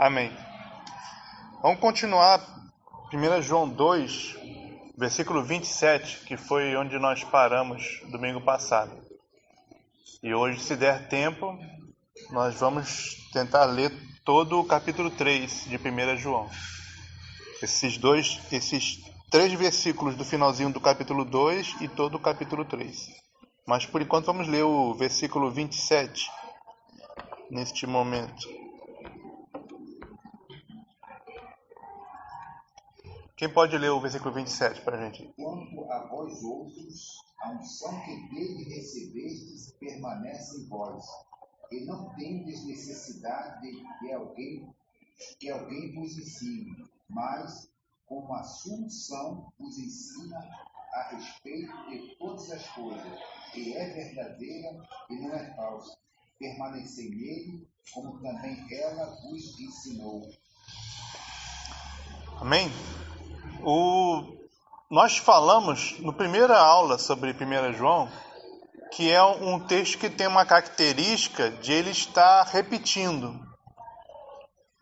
Amém. Vamos continuar 1 João 2, versículo 27, que foi onde nós paramos domingo passado. E hoje, se der tempo, nós vamos tentar ler todo o capítulo 3 de 1 João. Esses 3 versículos do finalzinho do capítulo 2 e todo o capítulo 3. Mas por enquanto vamos ler o versículo 27 neste momento. Quem pode ler o versículo 27 para a gente? Quanto a vós outros, a unção que dele recebestes permanece em vós, e não tendes necessidade de que alguém vos ensine, mas, como a sua unção vos ensina a respeito de todas as coisas, que é verdadeira e não é falsa. Permanecei nele, como também ela vos ensinou. Amém? Nós falamos na primeira aula sobre 1 João, que é um texto que tem uma característica de ele estar repetindo.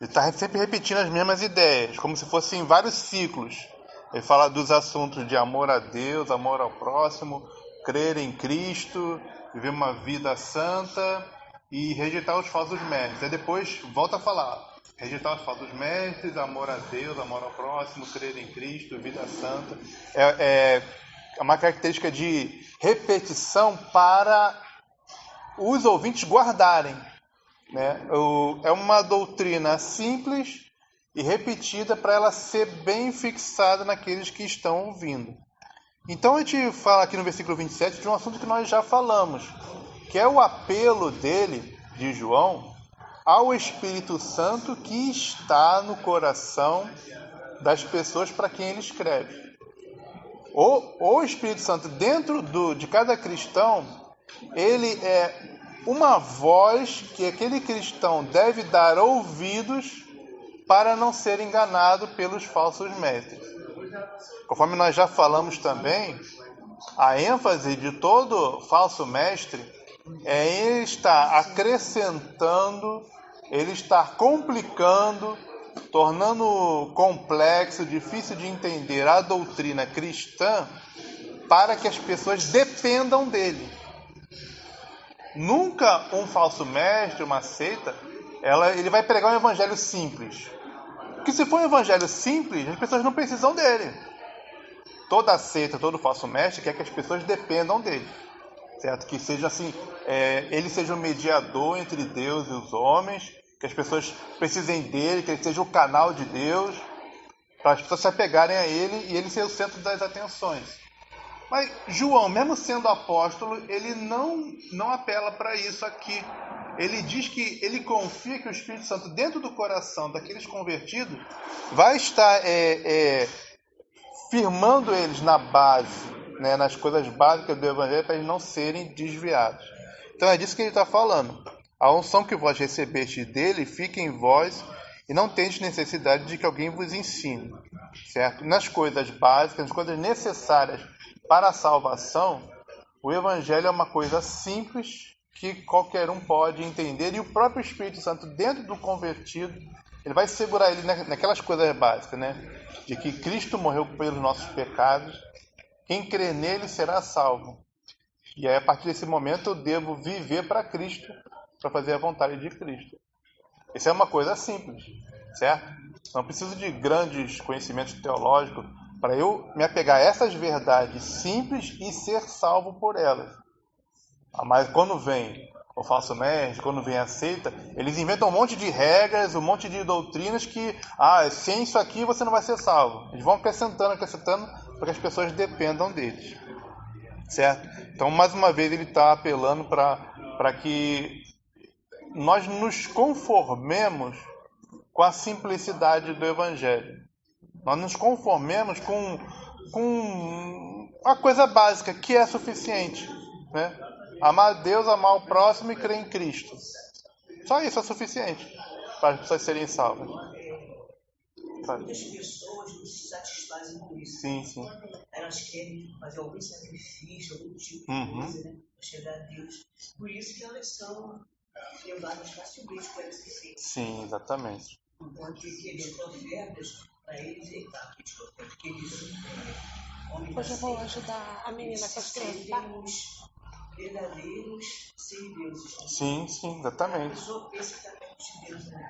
Ele está sempre repetindo as mesmas ideias, como se fossem vários ciclos. Ele fala dos assuntos de amor a Deus, amor ao próximo, crer em Cristo, viver uma vida santa e rejeitar os falsos mestres. Aí depois volta a falar, rejeitar os falsos mestres, amor a Deus, amor ao próximo, crer em Cristo, vida santa. É uma característica de repetição para os ouvintes guardarem. Né? É uma doutrina simples e repetida para ela ser bem fixada naqueles que estão ouvindo. Então a gente fala aqui no versículo 27 de um assunto que nós já falamos, que é o apelo dele, de João, ao Espírito Santo que está no coração das pessoas para quem ele escreve. O Espírito Santo dentro de cada cristão, ele é uma voz que aquele cristão deve dar ouvidos para não ser enganado pelos falsos mestres. Conforme nós já falamos também, a ênfase de todo falso mestre é ele estar acrescentando, ele estar complicando, tornando complexo, difícil de entender a doutrina cristã para que as pessoas dependam dele. Nunca um falso mestre, uma seita, ele vai pregar um evangelho simples. Porque se for um evangelho simples, as pessoas não precisam dele. Toda seita, todo falso mestre quer que as pessoas dependam dele. Certo? Que seja assim, ele seja o mediador entre Deus e os homens, que as pessoas precisem dele, que ele seja o canal de Deus, para as pessoas se apegarem a ele e ele ser o centro das atenções. Mas João, mesmo sendo apóstolo, ele não apela para isso aqui. Ele diz que ele confia que o Espírito Santo, dentro do coração daqueles convertidos, vai estar firmando eles na base, né, nas coisas básicas do Evangelho, para eles não serem desviados. Então é disso que ele está falando. A unção que vós recebeste dele fica em vós e não tendes necessidade de que alguém vos ensine. Certo? Nas coisas básicas, nas coisas necessárias para a salvação, o Evangelho é uma coisa simples que qualquer um pode entender, e o próprio Espírito Santo, dentro do convertido, ele vai segurar ele naquelas coisas básicas, né? De que Cristo morreu pelos nossos pecados, quem crê nele será salvo. E aí, a partir desse momento, eu devo viver para Cristo, para fazer a vontade de Cristo. Isso é uma coisa simples, certo? Não preciso de grandes conhecimentos teológicos para eu me apegar a essas verdades simples e ser salvo por elas. Mas quando vem o falso mestre, quando vem a seita, eles inventam um monte de regras, um monte de doutrinas que, sem isso aqui você não vai ser salvo. Eles vão acrescentando, para que as pessoas dependam deles. Certo? Então, mais uma vez, ele está apelando para que nós nos conformemos com a simplicidade do Evangelho. Nós nos conformemos com a coisa básica, que é suficiente. Né? Amar a Deus, amar o próximo e crer em Cristo. Só isso é suficiente para as pessoas serem salvas. Muitas pessoas não se satisfazem com isso. Sim, sim. Elas querem fazer algum sacrifício, algum tipo de coisa, né, para chegar a Deus. Por isso que elas são levadas facilmente por essa seita. Sim, exatamente. Enquanto que aqueles profetas, para eles, aqueles homens Hoje eu vou ajudar a menina com as crianças, tá? verdadeiros semideuses. Sim, exatamente. A pessoa pensa que está perto de Deus, né?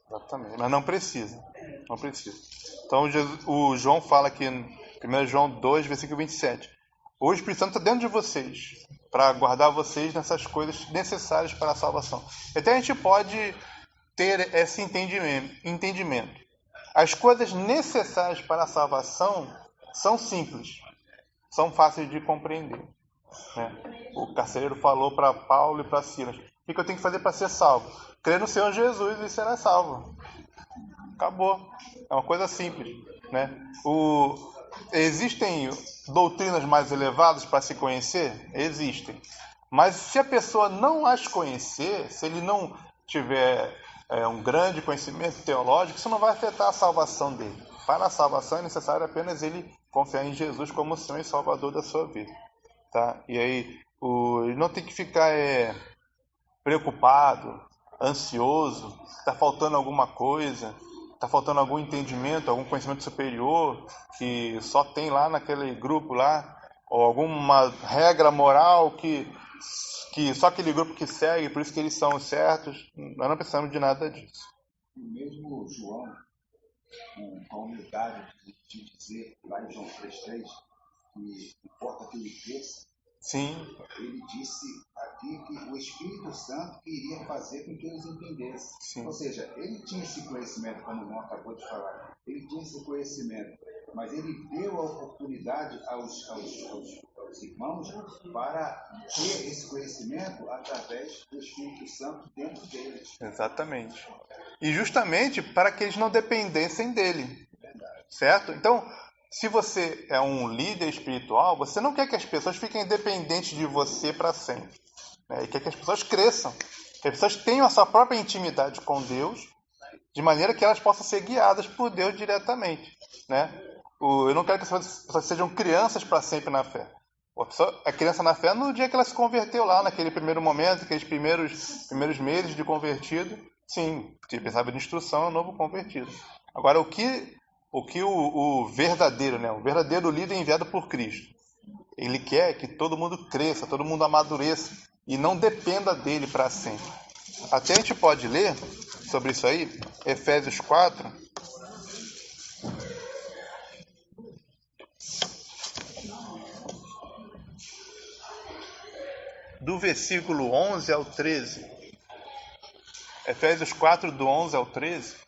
Exatamente, mas não precisa. Não precisa. Então o João fala aqui em 1 João 2, versículo 27. O Espírito Santo está dentro de vocês, para guardar vocês nessas coisas necessárias para a salvação. Até a gente pode ter esse entendimento. As coisas necessárias para a salvação são simples, são fáceis de compreender. Né? O carcereiro falou para Paulo e para Silas: o que eu tenho que fazer para ser salvo? Crer no Senhor Jesus e será salvo. Acabou. É uma coisa simples. Né? Existem doutrinas mais elevadas para se conhecer? Existem. Mas se a pessoa não as conhecer, se ele não tiver um grande conhecimento teológico, isso não vai afetar a salvação dele. Para a salvação é necessário apenas ele confiar em Jesus como Senhor e Salvador da sua vida. Tá? E aí, ele não tem que ficar preocupado, ansioso, está faltando alguma coisa, está faltando algum entendimento, algum conhecimento superior que só tem lá naquele grupo lá, ou alguma regra moral que só aquele grupo que segue, por isso que eles são os certos. Nós não precisamos de nada disso. E mesmo João, com a humildade de dizer, lá em João 3,3, que importa que ele cresça, Sim. Ele disse aqui que o Espírito Santo iria fazer com que eles entendessem. Sim. Ou seja, ele tinha esse conhecimento, como o irmão acabou de falar, ele tinha esse conhecimento, mas ele deu a oportunidade aos irmãos para ter esse conhecimento através do Espírito Santo dentro deles. Exatamente. E justamente para que eles não dependessem dele. Certo? Então, se você é um líder espiritual, você não quer que as pessoas fiquem dependentes de você para sempre. Né? E quer que as pessoas cresçam. Que as pessoas tenham a sua própria intimidade com Deus, de maneira que elas possam ser guiadas por Deus diretamente. Né? Eu não quero que as pessoas sejam crianças para sempre na fé. A criança na fé no dia que ela se converteu lá, naquele primeiro momento, aqueles primeiros meses de convertido, sim, que precisava de instrução, é um novo convertido. Agora, o que o verdadeiro, né, o verdadeiro líder enviado por Cristo, ele quer que todo mundo cresça, todo mundo amadureça e não dependa dele para sempre. Até a gente pode ler sobre isso aí, Efésios 4, do versículo 11 ao 13. Efésios 4, do 11 ao 13.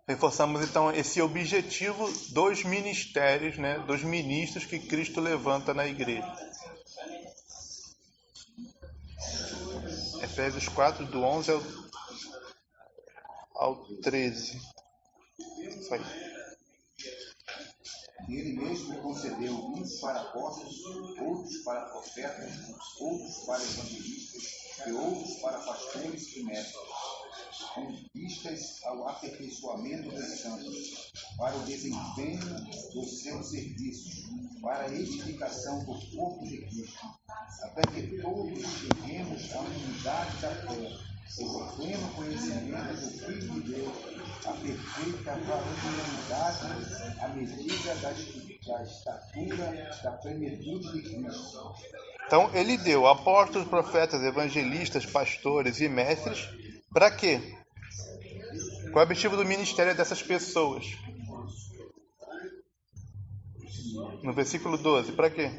Reforçamos então esse objetivo dos ministérios, né, dos ministros que Cristo levanta na igreja. Efésios 4, do 11 ao 13. Isso aí. E ele mesmo concedeu uns para apóstolos, outros para profetas, outros para evangelistas e outros para pastores e mestres, com vistas ao aperfeiçoamento dos santos, para o desempenho dos seus serviços, para a edificação do corpo de Cristo, até que todos cheguemos à unidade da fé, pelo pleno conhecimento do Filho de Deus, a perfeita varonilidade, à medida da estatura da plenitude de Cristo. Então, ele deu apóstolos, profetas, evangelistas, pastores e mestres, para quê? Qual é o objetivo do ministério dessas pessoas? No versículo 12, para quê?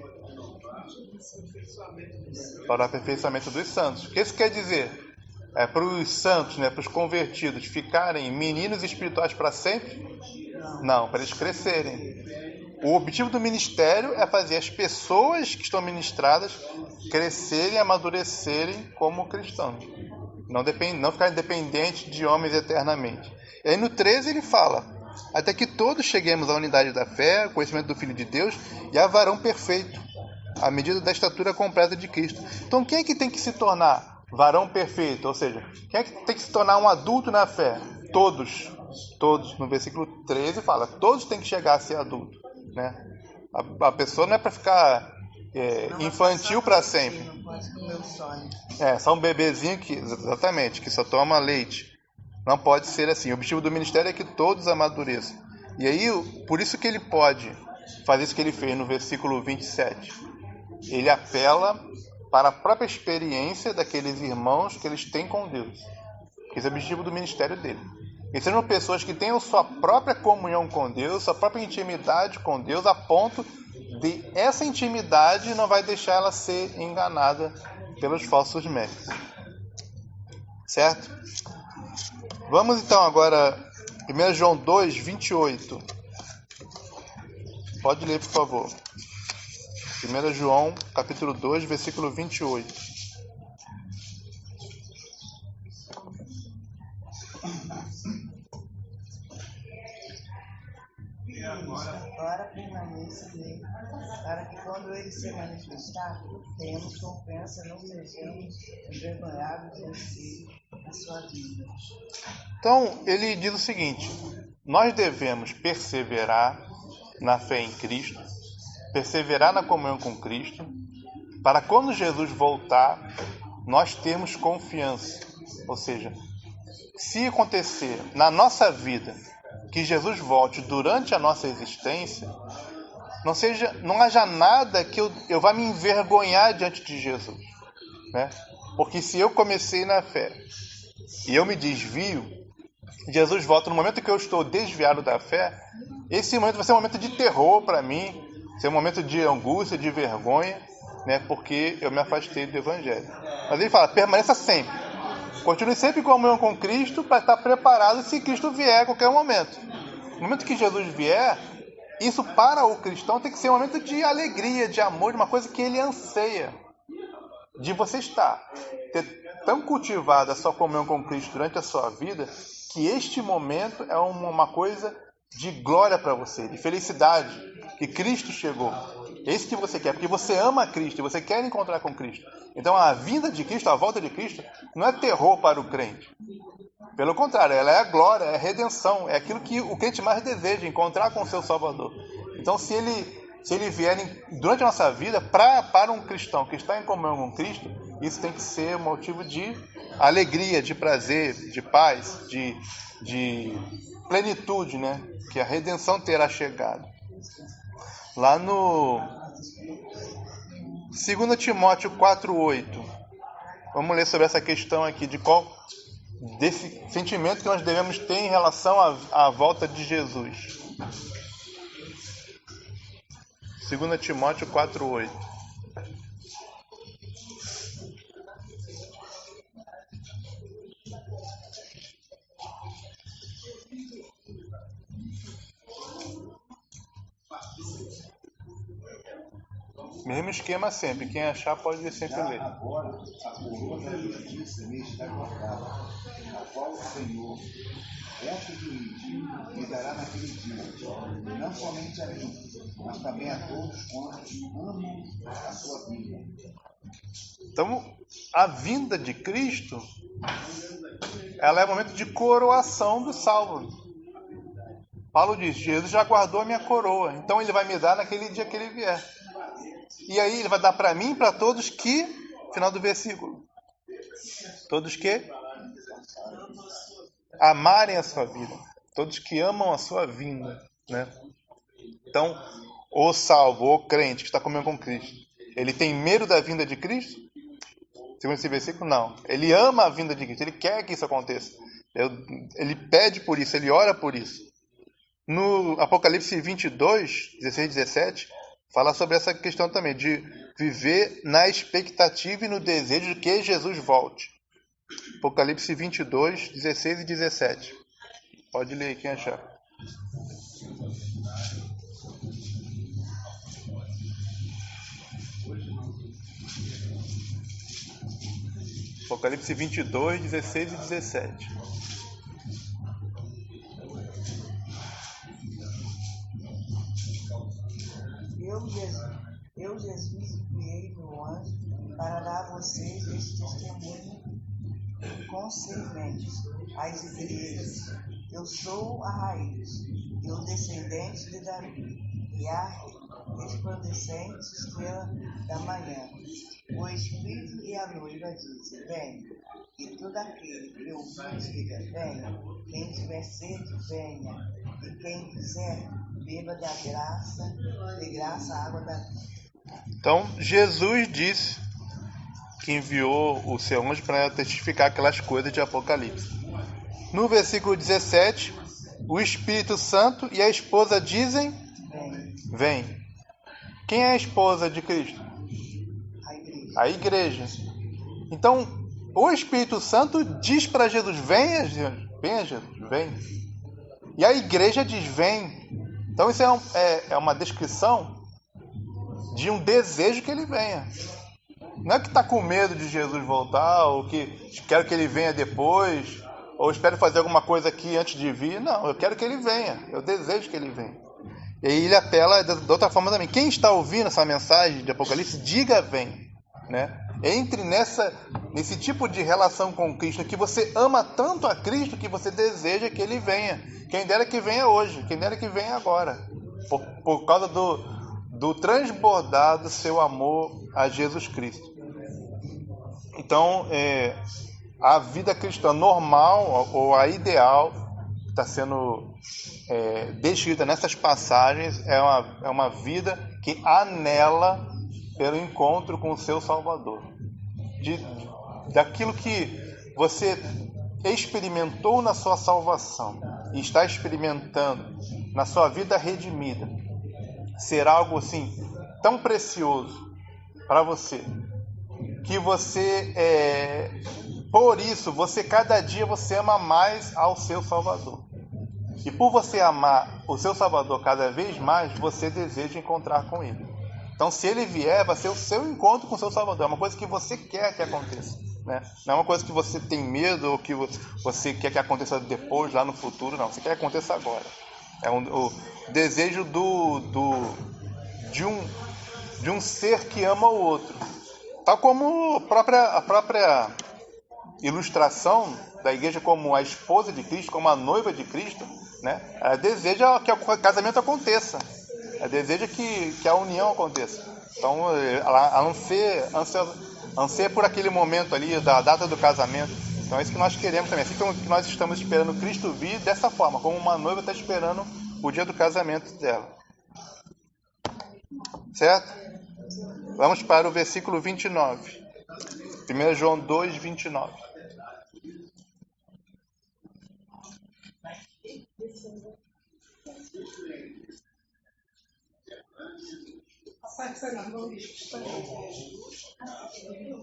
Para o aperfeiçoamento dos santos. O que isso quer dizer? Para os santos, né, para os convertidos, ficarem meninos espirituais para sempre? Não, para eles crescerem. O objetivo do ministério é fazer as pessoas que estão ministradas crescerem e amadurecerem como cristãos. Não ficarem dependentes de homens eternamente. E aí no 13 ele fala: até que todos cheguemos à unidade da fé, ao conhecimento do Filho de Deus e a varão perfeito, à medida da estatura completa de Cristo. Então quem é que tem que se tornar varão perfeito? Ou seja, quem é que tem que se tornar um adulto na fé? Todos. Todos. No versículo 13 fala: todos têm que chegar a ser adulto. Né? A pessoa não é para ficar infantil para sempre. Não pode comer o sonho. Só um bebezinho que, exatamente, que só toma leite. Não pode ser assim. O objetivo do ministério é que todos amadureçam. E aí, por isso que ele pode fazer isso que ele fez no versículo 27. Ele apela para a própria experiência daqueles irmãos que eles têm com Deus. Esse é o objetivo do ministério dele. Que sejam pessoas que tenham sua própria comunhão com Deus, sua própria intimidade com Deus, a ponto de essa intimidade não vai deixar ela ser enganada pelos falsos mestres. Certo? Vamos então agora, 1 João 2, 28. Pode ler, por favor. 1 João, capítulo 2, versículo 28. Agora permaneça nele, para que quando ele se manifestar, tenhamos confiança, não sejamos envergonhados em si, a sua vida. Então, ele diz o seguinte: nós devemos perseverar na fé em Cristo, perseverar na comunhão com Cristo, para quando Jesus voltar, nós termos confiança. Ou seja, se acontecer na nossa vida que Jesus volte durante a nossa existência, não haja nada que eu vá me envergonhar diante de Jesus, né? Porque se eu comecei na fé e eu me desvio, Jesus volta no momento que eu estou desviado da fé, esse momento vai ser um momento de terror para mim, vai ser um momento de angústia, de vergonha, né? Porque eu me afastei do Evangelho. Mas ele fala, permaneça sempre. Continue sempre em comunhão com Cristo para estar preparado se Cristo vier a qualquer momento. No momento que Jesus vier, isso para o cristão tem que ser um momento de alegria, de amor, de uma coisa que ele anseia. De você ter tão cultivada a sua comunhão com Cristo durante a sua vida, que este momento é uma coisa de glória para você, de felicidade, que Cristo chegou. É isso que você quer, porque você ama Cristo e você quer encontrar com Cristo. Então a vinda de Cristo, a volta de Cristo, não é terror para o crente. Pelo contrário, ela é a glória, é a redenção, é aquilo que o crente mais deseja, encontrar com o seu Salvador. Então se ele vier durante a nossa vida, para um cristão que está em comunhão com Cristo, isso tem que ser um motivo de alegria, de prazer, de paz, de plenitude, né? Que a redenção terá chegado. Lá no 2 Timóteo 4,8, vamos ler sobre essa questão aqui, desse sentimento que nós devemos ter em relação à volta de Jesus. 2 Timóteo 4,8. Mesmo esquema sempre. Quem achar pode sempre ler. Agora, a coroa da justiça me está guardada, a qual o Senhor, reto juiz, me dará naquele dia, e não somente a mim, mas também a todos quantos amam a sua vida. Então, a vinda de Cristo, ela é o momento de coroação do salvo. Paulo diz, Jesus já guardou a minha coroa, então ele vai me dar naquele dia que ele vier. E aí ele vai dar para mim e para todos que, final do versículo, todos que amarem a sua vida, todos que amam a sua vinda, né? Então, o salvo, o crente que está comendo com Cristo, ele tem medo da vinda de Cristo? Segundo esse versículo, não. Ele ama a vinda de Cristo, ele quer que isso aconteça. Ele pede por isso, ele ora por isso. No Apocalipse 22, 16 e 17, fala sobre essa questão também, de viver na expectativa e no desejo de que Jesus volte. Apocalipse 22, 16 e 17. Pode ler quem achar. Apocalipse 22, 16 e 17. Eu, Jesus, enviei meu anjo para dar a vocês este testemunho concernente às igrejas. Eu sou a raiz e o descendente de Davi, e a resplandecente estrela da manhã. O Espírito e a noiva dizem, vem. E todo aquele que ouvir diga, venha. Quem tiver sede, venha. E quem quiser, beba da graça, de graça a água da vida. Então, Jesus disse que enviou o seu anjo para testificar aquelas coisas de Apocalipse. No versículo 17, o Espírito Santo e a esposa dizem, vem. Quem é a esposa de Cristo? A igreja. Então, o Espírito Santo diz para Jesus, venha Jesus, vem. E a igreja diz, vem. Então, isso é uma descrição de um desejo que ele venha. Não é que está com medo de Jesus voltar, ou que quero que ele venha depois, ou espero fazer alguma coisa aqui antes de vir. Não, eu quero que ele venha. Eu desejo que ele venha. E aí ele apela de outra forma também. Quem está ouvindo essa mensagem de Apocalipse, diga vem. Né? Entre nesse tipo de relação com Cristo, que você ama tanto a Cristo que você deseja que ele venha. Quem dera que venha hoje, quem dera que venha agora. Por causa do transbordar do seu amor a Jesus Cristo. Então, a vida cristã normal, ou a ideal, que está sendo descrita nessas passagens, é uma vida que anela pelo encontro com o seu Salvador. Daquilo que você experimentou na sua salvação e está experimentando na sua vida redimida, ser algo assim tão precioso para você, que você, por isso, cada dia você ama mais ao seu Salvador. E por você amar o seu Salvador cada vez mais, você deseja encontrar com ele. Então, se ele vier, vai ser o seu encontro com o seu Salvador. É uma coisa que você quer que aconteça. Né? Não é uma coisa que você tem medo ou que você quer que aconteça depois, lá no futuro. Não, você quer que aconteça agora. É o desejo de um ser que ama o outro. Tal como a própria ilustração da igreja como a esposa de Cristo, como a noiva de Cristo, né? Ela deseja que o casamento aconteça. Ela deseja que a união aconteça. Então, ela anseia por aquele momento ali, da data do casamento. Então, é isso que nós queremos também. Assim que nós estamos esperando Cristo vir dessa forma, como uma noiva está esperando o dia do casamento dela. Certo? Vamos para o versículo 29. 1 João 2, 29.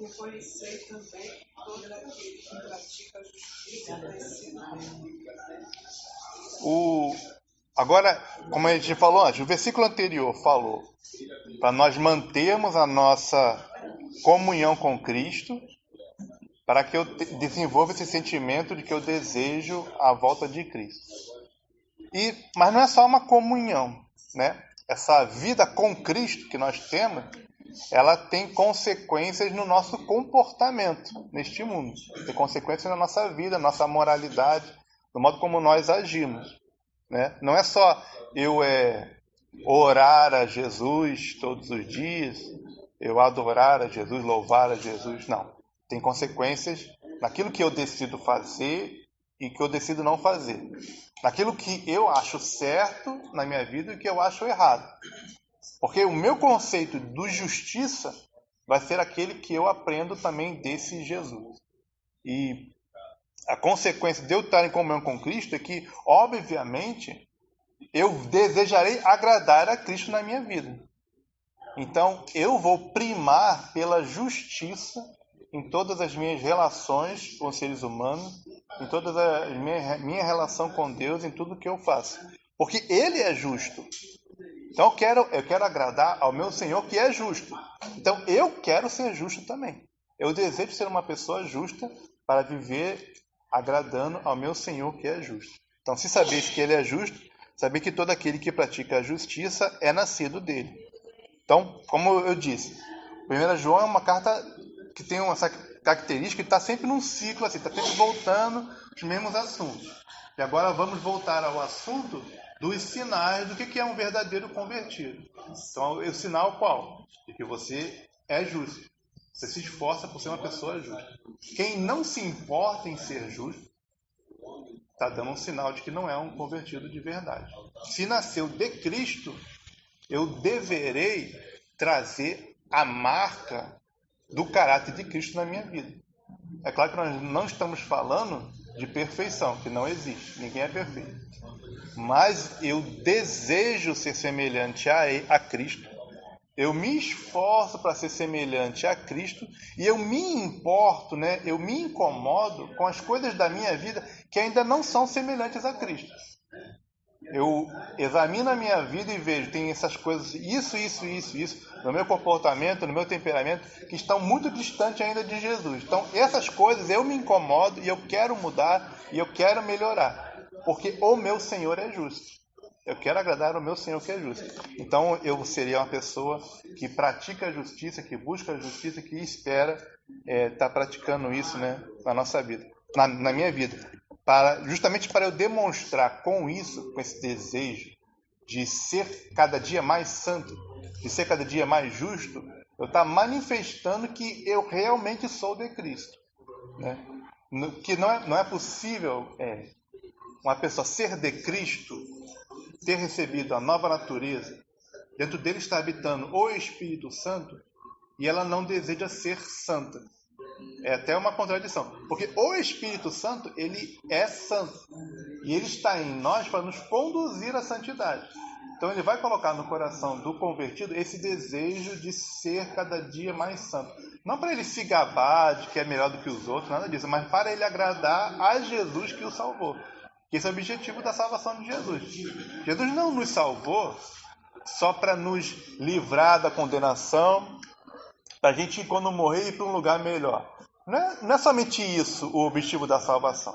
Reconhecer também todo aquele que pratica a justiça vai ser. Agora, como a gente falou antes, o versículo anterior falou para nós mantermos a nossa comunhão com Cristo, para que eu desenvolva esse sentimento de que eu desejo a volta de Cristo. Mas não é só uma comunhão, né? Essa vida com Cristo que nós temos, ela tem consequências no nosso comportamento neste mundo. Tem consequências na nossa vida, na nossa moralidade, no modo como nós agimos. Né? Não é só eu orar a Jesus todos os dias, eu adorar a Jesus, louvar a Jesus. Não. Tem consequências naquilo que eu decido fazer e que eu decido não fazer. Naquilo que eu acho certo na minha vida e que eu acho errado. Porque o meu conceito de justiça vai ser aquele que eu aprendo também desse Jesus. E a consequência de eu estar em comunhão com Cristo é que, obviamente, eu desejarei agradar a Cristo na minha vida. Então, eu vou primar pela justiça em todas as minhas relações com os seres humanos, em toda a minha relação com Deus, em tudo que eu faço. Porque Ele é justo. Então eu quero agradar ao meu Senhor que é justo. Então eu quero ser justo também. Eu desejo ser uma pessoa justa para viver agradando ao meu Senhor que é justo. Então, se saber que Ele é justo, saber que todo aquele que pratica a justiça é nascido dele. Então, como eu disse, 1 João é uma carta que tem essa característica de estar sempre num ciclo, assim, está sempre voltando os mesmos assuntos. E agora vamos voltar ao assunto dos sinais do que é um verdadeiro convertido. Então, o sinal qual? De que você é justo. Você se esforça por ser uma pessoa justa. Quem não se importa em ser justo, está dando um sinal de que não é um convertido de verdade. Se nasceu de Cristo, eu deverei trazer a marca do caráter de Cristo na minha vida. É claro que nós não estamos falando de perfeição, que não existe. Ninguém é perfeito. Mas eu desejo ser semelhante a Cristo. Eu me esforço para ser semelhante a Cristo e eu me importo, né? Eu me incomodo com as coisas da minha vida que ainda não são semelhantes a Cristo. Eu examino a minha vida e vejo, tem essas coisas, isso, no meu comportamento, no meu temperamento, que estão muito distantes ainda de Jesus. Então, essas coisas eu me incomodo e eu quero mudar e eu quero melhorar, porque o meu Senhor é justo. Eu quero agradar ao meu Senhor que é justo. Então, eu seria uma pessoa que pratica a justiça, que busca a justiça, que espera estar praticando isso, né, na nossa vida, na minha vida. Justamente para eu demonstrar com isso, com esse desejo de ser cada dia mais santo, de ser cada dia mais justo, eu estou manifestando que eu realmente sou de Cristo. Né? Que não é possível uma pessoa ser de Cristo, ter recebido a nova natureza, dentro dele está habitando o Espírito Santo, e ela não deseja ser santa. É até uma contradição, porque o Espírito Santo, ele é santo, e ele está em nós para nos conduzir à santidade. Então ele vai colocar no coração do convertido esse desejo de ser cada dia mais santo. Não para ele se gabar de que é melhor do que os outros, nada disso, mas para ele agradar a Jesus que o salvou. Esse é o objetivo da salvação de Jesus. Jesus não nos salvou só para nos livrar da condenação, para a gente, quando morrer, ir para um lugar melhor. Não é somente isso o objetivo da salvação.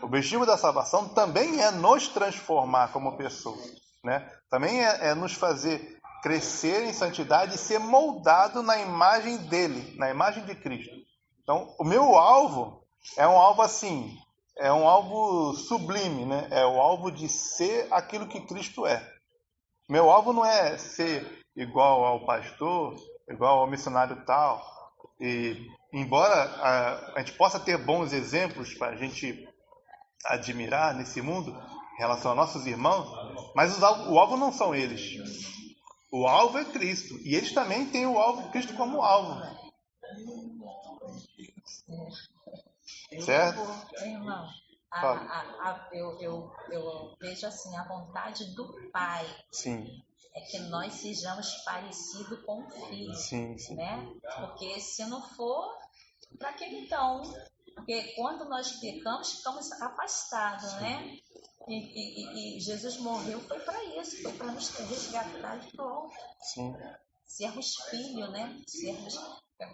O objetivo da salvação também é nos transformar como pessoas. Né? Também é nos fazer crescer em santidade e ser moldado na imagem dele, na imagem de Cristo. Então, o meu alvo é um alvo assim, é um alvo sublime, né? É o alvo de ser aquilo que Cristo é. Meu alvo não é ser igual ao pastor, igual ao missionário tal. E embora a gente possa ter bons exemplos para a gente admirar nesse mundo em relação a nossos irmãos, mas o alvo não são eles. O alvo é Cristo. E eles também têm o alvo Cristo como alvo. Certo? Irmão, eu vejo assim, a vontade do Pai. Sim. É que nós sejamos parecidos com o Filho. Sim, sim. Né? Porque se não for, para que então? Porque quando nós pecamos, ficamos afastados, né? E Jesus morreu foi para isso, foi para nos resgatar de volta. Sim. Sermos filhos, né?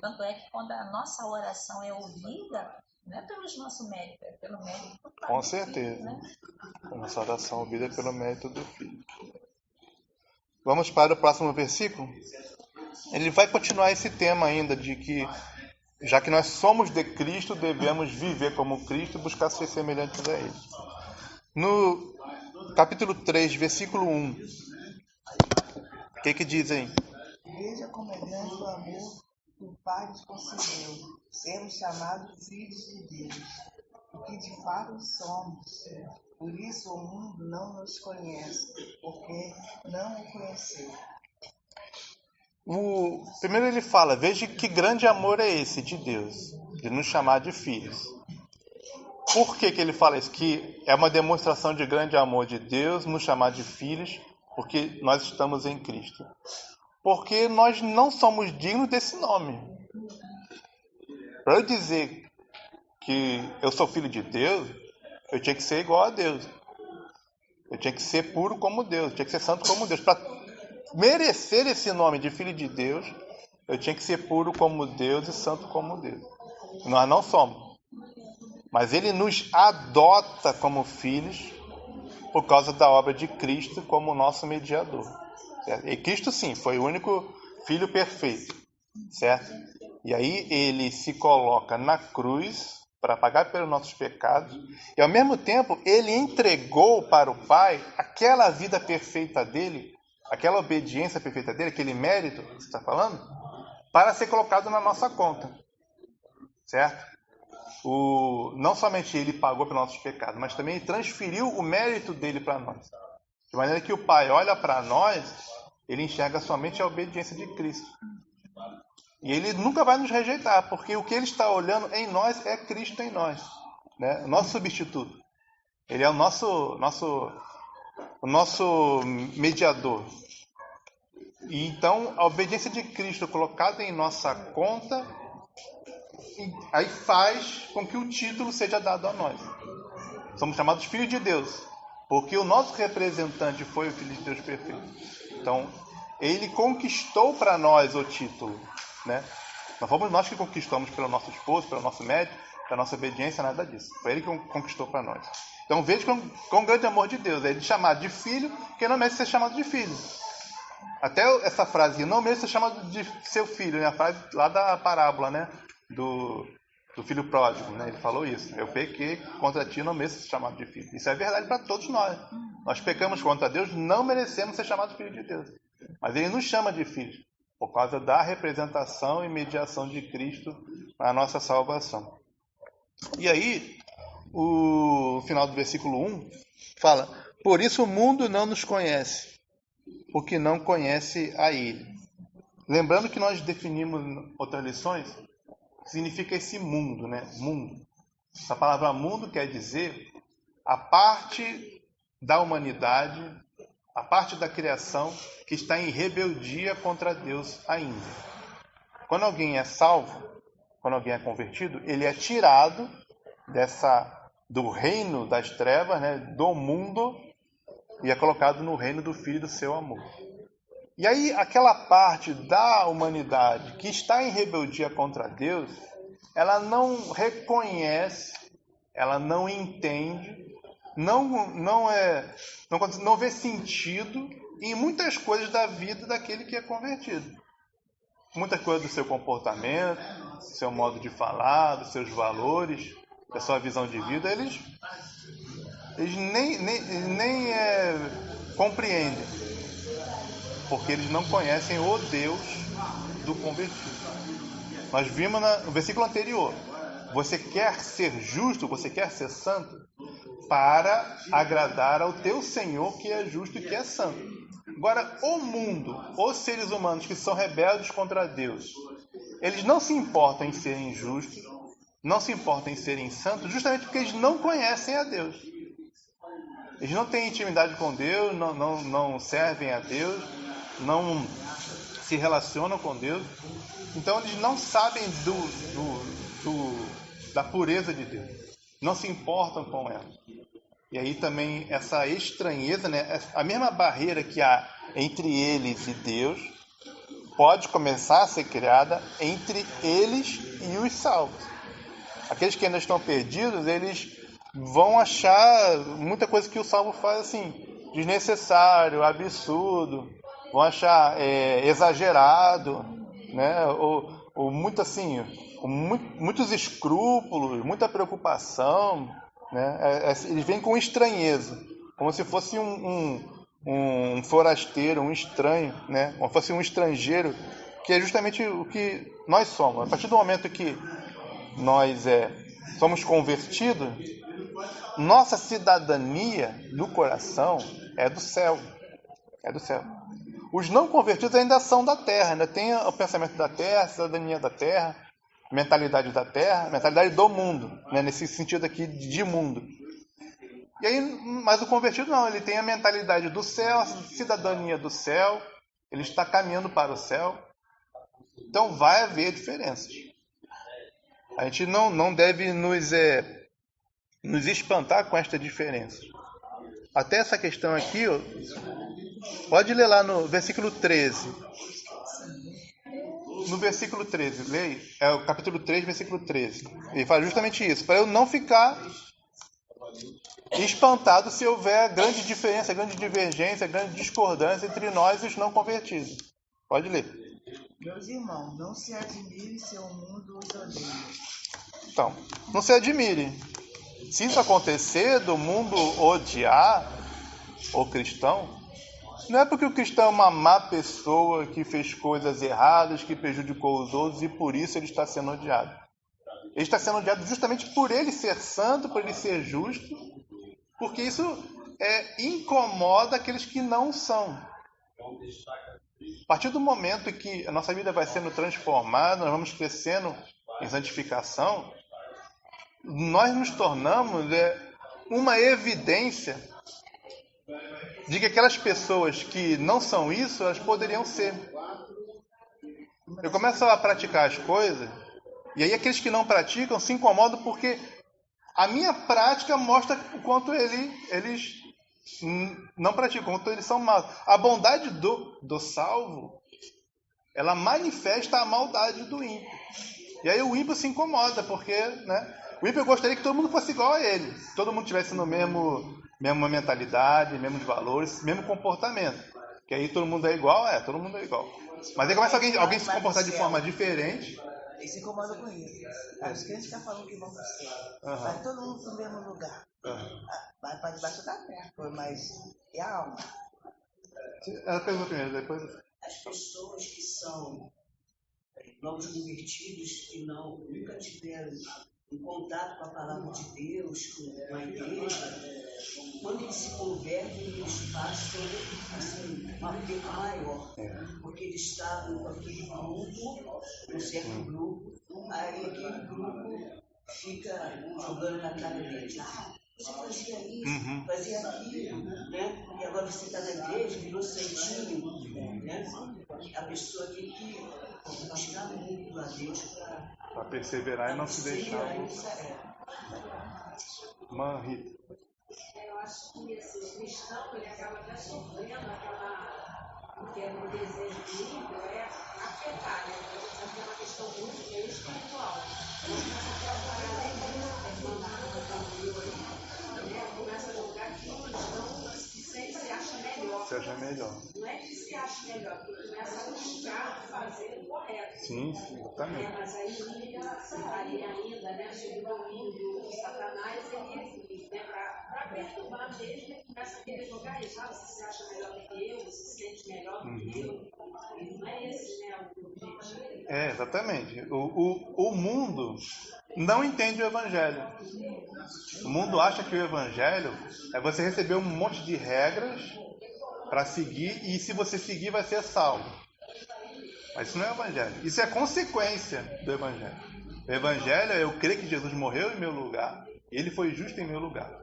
Tanto é que quando a nossa oração é ouvida, não é pelos nossos méritos, é pelo mérito do Pai. Com certeza. Filho, né? A nossa oração ouvida é pelo mérito do Filho. Vamos para o próximo versículo? Ele vai continuar esse tema ainda de que, já que nós somos de Cristo, devemos viver como Cristo e buscar ser semelhantes a Ele. No capítulo 3, versículo 1, o que diz aí? Veja como é grande o amor que o Pai nos concedeu, sermos chamados filhos de Deus, o que de fato somos. Por isso o mundo não nos conhece, porque não o conheceu. Primeiro ele fala, veja que grande amor é esse de Deus, de nos chamar de filhos. Por que ele fala isso? Que é uma demonstração de grande amor de Deus nos chamar de filhos, porque nós estamos em Cristo. Porque nós não somos dignos desse nome. Para eu dizer que eu sou filho de Deus, eu tinha que ser igual a Deus. Eu tinha que ser puro como Deus, eu tinha que ser santo como Deus. Para merecer esse nome de filho de Deus, eu tinha que ser puro como Deus e santo como Deus. Nós não somos. Mas Ele nos adota como filhos por causa da obra de Cristo como nosso mediador. Certo? E Cristo, sim, foi o único filho perfeito. Certo? E aí Ele se coloca na cruz para pagar pelos nossos pecados, e ao mesmo tempo ele entregou para o Pai aquela vida perfeita dele, aquela obediência perfeita dele, aquele mérito que você está falando, para ser colocado na nossa conta, certo? Não somente ele pagou pelos nossos pecados, mas também ele transferiu o mérito dele para nós, de maneira que o Pai olha para nós, ele enxerga somente a obediência de Cristo. E ele nunca vai nos rejeitar, porque o que ele está olhando em nós é Cristo em nós, né? O nosso substituto. Ele é o nosso mediador. E então, a obediência de Cristo colocada em nossa conta, aí faz com que o título seja dado a nós. Somos chamados filhos de Deus, porque o nosso representante foi o Filho de Deus perfeito. Então, ele conquistou para nós o título, né? Não fomos nós que conquistamos pelo nosso esposo, pelo nosso mérito, pela nossa obediência, nada disso. Foi ele que conquistou para nós. Então veja com grande amor de Deus, é ele chamado de filho, que não merece ser chamado de filho. Até essa frase, não merece ser chamado de seu filho, né? A frase lá da parábola, né? Do filho pródigo, né? Ele falou isso. Eu pequei contra ti, não mereço ser chamado de filho. Isso é verdade para todos nós. Nós pecamos contra Deus, não merecemos ser chamados de filho de Deus. Mas ele nos chama de filhos, por causa da representação e mediação de Cristo na nossa salvação. E aí, o final do versículo 1 fala: por isso o mundo não nos conhece, porque não conhece a Ele. Lembrando que nós definimos em outras lições, significa esse mundo, né? Mundo. Essa palavra mundo quer dizer a parte da humanidade, a parte da criação que está em rebeldia contra Deus ainda. Quando alguém é salvo, quando alguém é convertido, ele é tirado do reino das trevas, né, do mundo, e é colocado no reino do Filho do seu amor. E aí, aquela parte da humanidade que está em rebeldia contra Deus, ela não reconhece, ela não entende, não vê sentido em muitas coisas da vida daquele que é convertido. Muitas coisas do seu comportamento, do seu modo de falar, dos seus valores, da sua visão de vida, eles nem compreendem, porque eles não conhecem o Deus do convertido. Nós vimos no versículo anterior, você quer ser justo, você quer ser santo, para agradar ao teu Senhor, que é justo e que é santo. Agora, o mundo, os seres humanos que são rebeldes contra Deus, eles não se importam em serem justos, não se importam em serem santos, justamente porque eles não conhecem a Deus. Eles não têm intimidade com Deus, não servem a Deus, não se relacionam com Deus. Então, eles não sabem da pureza de Deus, não se importam com ela. E aí também essa estranheza, né? A mesma barreira que há entre eles e Deus pode começar a ser criada entre eles e os salvos. Aqueles que ainda estão perdidos, eles vão achar muita coisa que o salvo faz assim, desnecessário, absurdo, vão achar exagerado, né? Ou muito assim, com muitos escrúpulos, muita preocupação, né? Eles vêm com estranheza, como se fosse um forasteiro, um estranho, né? Como se fosse um estrangeiro, que é justamente o que nós somos. A partir do momento que nós somos convertidos, nossa cidadania no coração é do céu. É do céu. Os não convertidos ainda são da terra, ainda tem o pensamento da terra, a cidadania da terra, mentalidade da terra, mentalidade do mundo, né? Nesse sentido aqui de mundo. E aí, mas o convertido não, ele tem a mentalidade do céu, a cidadania do céu, ele está caminhando para o céu. Então vai haver diferenças. A gente não deve nos espantar com esta diferença. Até essa questão aqui, ó, pode ler lá no versículo 13. No versículo 13, leia, é o capítulo 3, versículo 13. Ele fala justamente isso, para eu não ficar espantado se houver grande diferença, grande divergência, grande discordância entre nós e os não convertidos. Pode ler. Meus irmãos, não se admirem se o mundo os odeia. Então, não se admire. Se isso acontecer, do mundo odiar o cristão, não é porque o cristão é uma má pessoa que fez coisas erradas, que prejudicou os outros e por isso ele está sendo odiado. Ele está sendo odiado justamente por ele ser santo, por ele ser justo, porque isso incomoda aqueles que não são. A partir do momento em que a nossa vida vai sendo transformada, nós vamos crescendo em santificação, nós nos tornamos uma evidência de que aquelas pessoas que não são isso, elas poderiam ser. Eu começo a praticar as coisas, e aí aqueles que não praticam se incomodam porque a minha prática mostra o quanto eles não praticam, o quanto eles são maus. A bondade do salvo, ela manifesta a maldade do ímpio. E aí o ímpio se incomoda, porque, né, o ímpio gostaria que todo mundo fosse igual a ele. Que todo mundo tivesse no mesma mentalidade, mesmos valores, mesmo comportamento. Que aí todo mundo é igual, todo mundo é igual. Mas aí começa alguém se comportar de forma diferente. Eles se incomodam com isso. Os crentes ficam falando que vão para o céu. Vai todo mundo para o mesmo lugar. Vai para debaixo da terra, mas e a alma? Ela pergunta primeiro, depois... As pessoas que são novos convertidos, que nunca tiveram um contato com a palavra de Deus, com a igreja, quando eles se convertem, eles passam assim, uma perda maior, porque eles estavam com aquele grupo, um certo grupo, aí aquele grupo fica jogando na cara deles. Você fazia isso, fazia aquilo, né? E agora você está na igreja, virou santinho, né? A pessoa tem que buscar muito a Deus para perseverar e não se deixar. Rita. Eu acho que esse cristão, ele acaba até sofrendo porque o desejo do ímpio é afetar, né? Então, é uma questão muito espiritual. Começa a jogar que o cristão se acha melhor. Se acha melhor. Não é que se acha melhor, porque começa a buscar fazer o correto. Sim, exatamente. Mas aí ele ainda, né, segundo o domínio do Satanás, ele existe, né, para perturbar mesmo, ele começa a querer jogar isso. Você se acha melhor do que eu, você se sente melhor do que eu. E não é esse, né, o objetivo. Exatamente. O mundo não entende o Evangelho. O mundo acha que o Evangelho é você receber um monte de regras para seguir e se você seguir vai ser salvo. Mas isso não é o Evangelho. Isso é consequência do Evangelho. O Evangelho é eu crer que Jesus morreu em meu lugar, ele foi justo em meu lugar.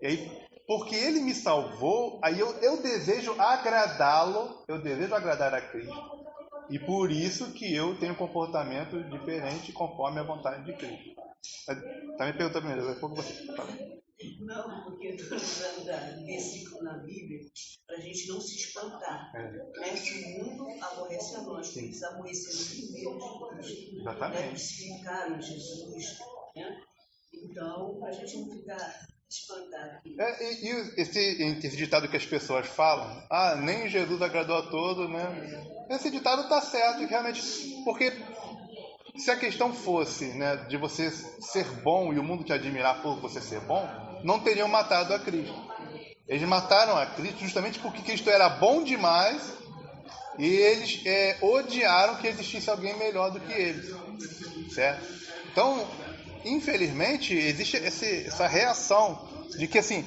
E aí, porque ele me salvou, aí eu desejo agradá-lo, eu desejo agradar a Cristo. E por isso que eu tenho um comportamento diferente conforme a vontade de Cristo. Tá me perguntando primeiro, depois você fala. Não, porque eu estou usando versículo na Bíblia para a gente não se espantar. Né? Se o mundo aborrece a nós, porque eles aborreceram primeiro Jesus. Exatamente. Né? Crucificaram Jesus. Né? Então, para a gente não ficar espantado. E esse ditado que as pessoas falam, nem Jesus agradou a todos, né? Esse ditado está certo, realmente, porque se a questão fosse, né, de você ser bom e o mundo te admirar por você ser bom, não teriam matado a Cristo. Eles mataram a Cristo justamente porque Cristo era bom demais e eles odiaram que existisse alguém melhor do que eles, certo? Então, infelizmente, existe essa reação de que assim,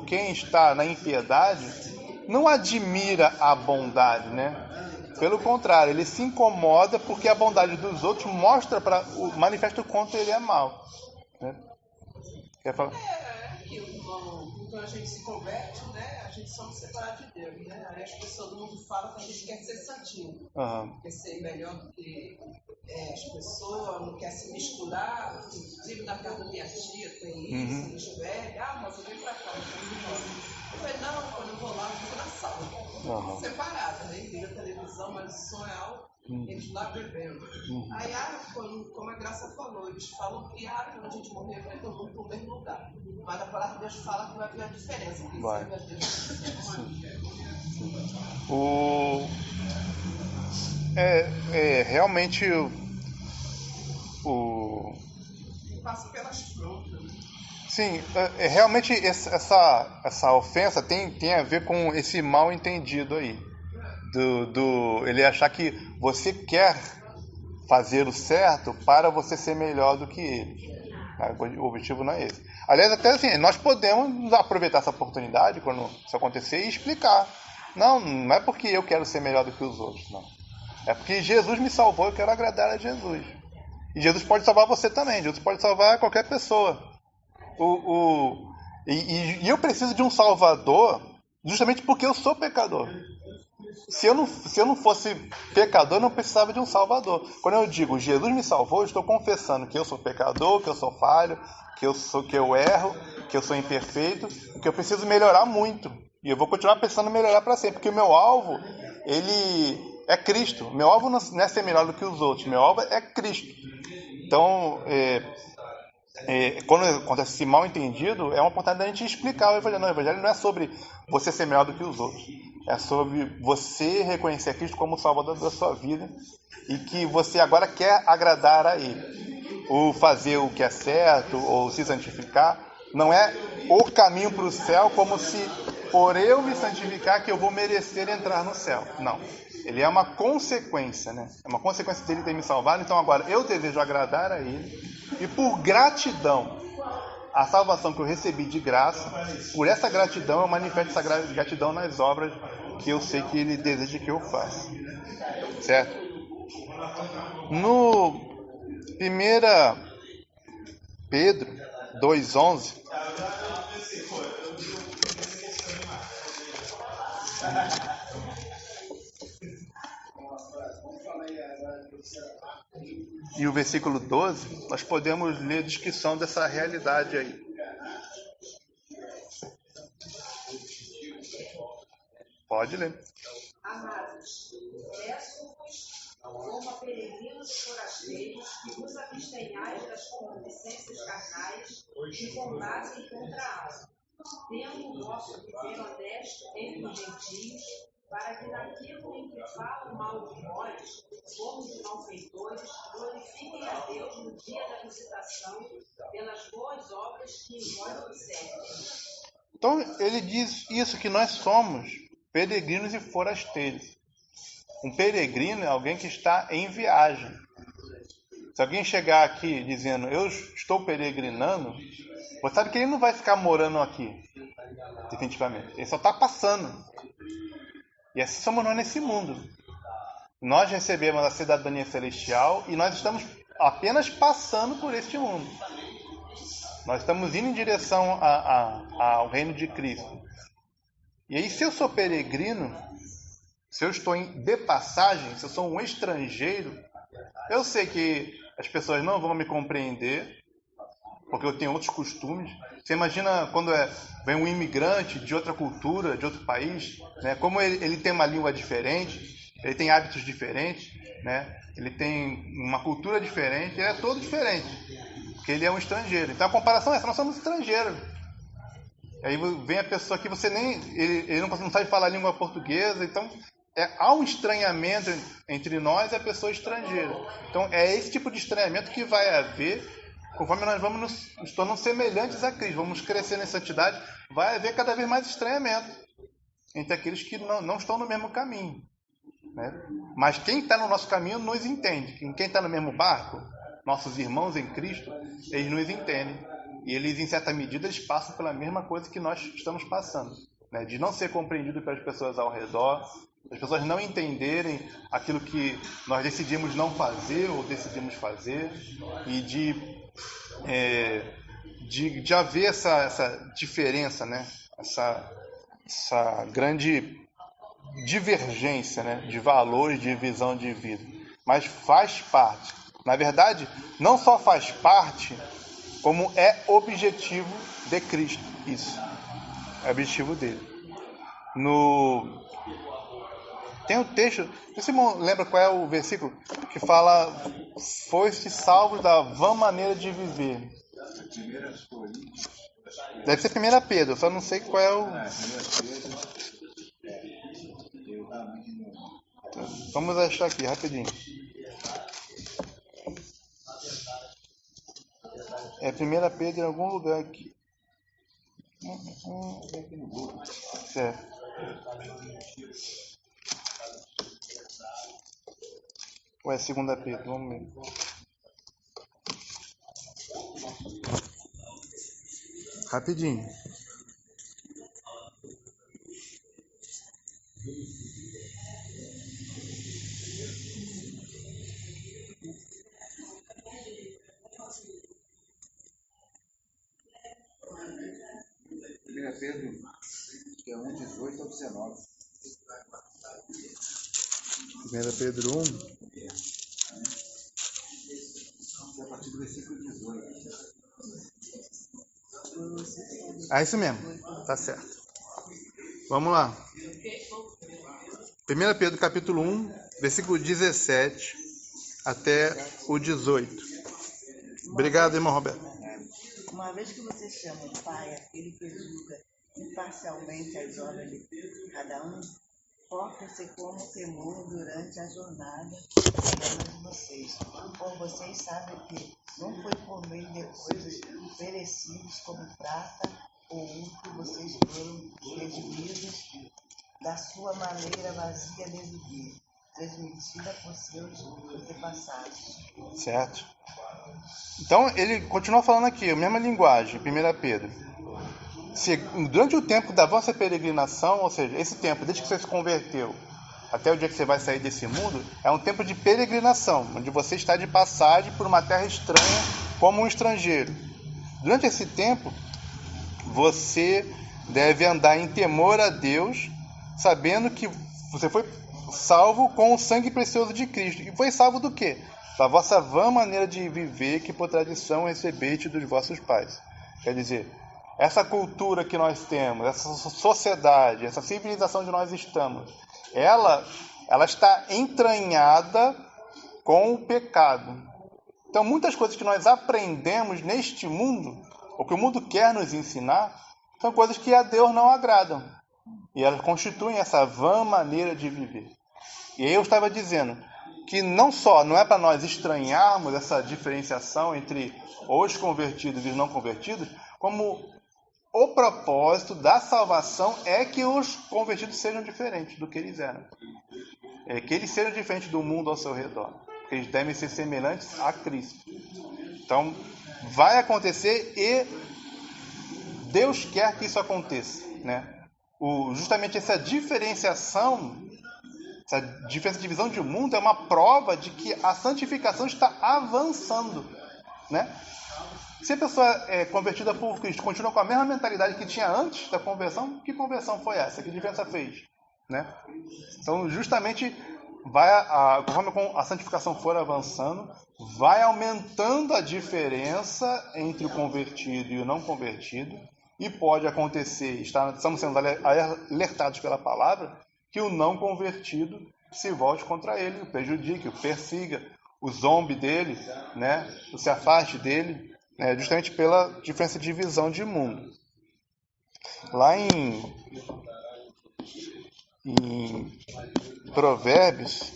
quem está na impiedade não admira a bondade, né? Pelo contrário, ele se incomoda porque a bondade dos outros manifesta o quanto ele é mau. Né? Quer falar? Quando a gente se converte, né, a gente somos separados de Deus, né? Aí as pessoas do mundo falam que a gente quer ser santinho, quer ser melhor do que as pessoas, não quer se misturar. Inclusive na casa da minha tia tem isso, eles velhos, moça, vem pra cá, eu falei, não, quando eu vou lá, eu fico na sala, separada, né? Liga a televisão, mas o som é alto, eles lá bebendo. Aí, como a Graça falou, eles falam que quando a gente morrer, vai todo mundo pro mesmo lugar. Mas a palavra de Deus fala que vai haver a diferença. Que vai. Realmente Passa pelas frutas. Sim, realmente essa ofensa tem a ver com esse mal entendido aí. Ele achar que você quer fazer o certo para você ser melhor do que ele. O objetivo não é esse. Aliás, até assim, nós podemos aproveitar essa oportunidade quando isso acontecer e explicar. Não é porque eu quero ser melhor do que os outros, não. É porque Jesus me salvou, eu quero agradar a Jesus. E Jesus pode salvar você também, Jesus pode salvar qualquer pessoa. E eu preciso de um salvador justamente porque eu sou pecador. Se eu não fosse pecador, eu não precisava de um salvador. Quando eu digo Jesus me salvou, eu estou confessando que eu sou pecador, que eu sou falho, que eu erro, que eu sou imperfeito, que eu preciso melhorar muito. E eu vou continuar precisando melhorar para sempre, porque o meu alvo, ele é Cristo. Meu alvo não é ser melhor do que os outros, meu alvo é Cristo. Então, quando acontece esse mal entendido, é uma oportunidade da gente explicar o Evangelho. Não, o Evangelho não é sobre você ser melhor do que os outros. É sobre você reconhecer Cristo como o Salvador da sua vida e que você agora quer agradar a Ele. Ou fazer o que é certo, ou se santificar, não é o caminho para o céu como se por eu me santificar que eu vou merecer entrar no céu. Não. Ele é uma consequência, né? É uma consequência dele ter me salvado. Então agora eu desejo agradar a Ele e por gratidão a salvação que eu recebi de graça, por essa gratidão eu manifesto essa gratidão nas obras que eu sei que Ele deseja que eu faça. Certo? No 1 Pedro 2,11 e o versículo 12, nós podemos ler a descrição dessa realidade aí. Pode ler. Amados, peço-vos, como a peregrinos e forasteiros, que vos abstenhais das concupiscências carnais que combatem contra a alma, tendo o vosso viver honesto entre os gentios, para que naquilo em que falam mal de nós, como de malfeitores, glorifiquem a Deus no dia da visitação, pelas boas obras que em vós observem. Então, ele diz isso, que nós somos peregrinos e forasteiros. Um peregrino é alguém que está em viagem. Se alguém chegar aqui dizendo, eu estou peregrinando, você sabe que ele não vai ficar morando aqui, definitivamente. Ele só está passando. E assim somos nós nesse mundo. Nós recebemos a cidadania celestial e nós estamos apenas passando por este mundo. Nós estamos indo em direção ao reino de Cristo. E aí, se eu sou peregrino, se eu estou de passagem, se eu sou um estrangeiro, eu sei que as pessoas não vão me compreender, porque eu tenho outros costumes. Você imagina quando vem um imigrante de outra cultura, de outro país, né? Como ele tem uma língua diferente, ele tem hábitos diferentes, né? Ele tem uma cultura diferente, ele é todo diferente, porque ele é um estrangeiro. Então a comparação é essa, nós somos estrangeiros. Aí vem a pessoa que você nem... Ele não sabe falar a língua portuguesa, então há um estranhamento entre nós e a pessoa estrangeira. Então é esse tipo de estranhamento que vai haver conforme nós vamos nos tornando semelhantes a Cristo, vamos crescer em santidade, vai haver cada vez mais estranhamento entre aqueles que não estão no mesmo caminho, né? Mas quem está no nosso caminho nos entende. Quem está no mesmo barco, nossos irmãos em Cristo, eles nos entendem. E eles, em certa medida, eles passam pela mesma coisa que nós estamos passando, né? De não ser compreendido pelas pessoas ao redor, as pessoas não entenderem aquilo que nós decidimos não fazer ou decidimos fazer, e de haver essa diferença, né? Essa grande divergência, né? De valores, de visão de vida. Mas faz parte. Na verdade, não só faz parte, como é objetivo de Cristo. Isso. É objetivo dele. Tem um texto, você lembra qual é o versículo que fala: foste salvos da vã maneira de viver. Deve ser 1 Pedro, só não sei qual é o... Vamos achar aqui, rapidinho. É 1 Pedro em algum lugar aqui. Certo. Ou é 2 Pedro? Vamos ver. Rapidinho. Pedro, que é 1:18 ao 19. 1 Pedro 1. A partir do versículo 18. É isso mesmo. Tá certo. Vamos lá. 1 Pedro capítulo 1, versículo 17 até o 18. Obrigado, irmão Roberto. Uma vez que você chama o Pai, aquele que julga imparcialmente as obras de cada um, porta-se como temor durante a jornada de vocês. Como vocês sabem que não foi por meio de coisas perecíveis como prata ou ouro que vocês foram redimidos da sua maneira vazia de viver, transmitida por seus antepassados. Certo. Então, ele continua falando aqui, a mesma linguagem, 1 Pedro. Durante o tempo da vossa peregrinação, ou seja, esse tempo, desde que você se converteu até o dia que você vai sair desse mundo, é um tempo de peregrinação, onde você está de passagem por uma terra estranha como um estrangeiro. Durante esse tempo, você deve andar em temor a Deus, sabendo que você foi salvo com o sangue precioso de Cristo. E foi salvo do quê? Da vossa vã maneira de viver, que por tradição recebeste dos vossos pais. Quer dizer, essa cultura que nós temos, essa sociedade, essa civilização onde nós estamos, ela está entranhada com o pecado. Então, muitas coisas que nós aprendemos neste mundo, ou que o mundo quer nos ensinar, são coisas que a Deus não agradam. E elas constituem essa vã maneira de viver. E aí eu estava dizendo que não é para nós estranharmos essa diferenciação entre os convertidos e os não convertidos, como o propósito da salvação é que os convertidos sejam diferentes do que eles eram. É que eles sejam diferentes do mundo ao seu redor. Porque eles devem ser semelhantes a Cristo. Então, vai acontecer e Deus quer que isso aconteça, né? Justamente essa diferenciação, essa divisão de mundo é uma prova de que a santificação está avançando, né? Se a pessoa é convertida por Cristo, continua com a mesma mentalidade que tinha antes da conversão, que conversão foi essa? Que diferença fez, né? Então, justamente, conforme a santificação for avançando, vai aumentando a diferença entre o convertido e o não convertido, e pode acontecer, estamos sendo alertados pela palavra, que o não convertido se volte contra ele, o prejudique, o persiga, o zombe dele, né? Se afaste dele, justamente pela diferença de visão de mundo. Lá em Provérbios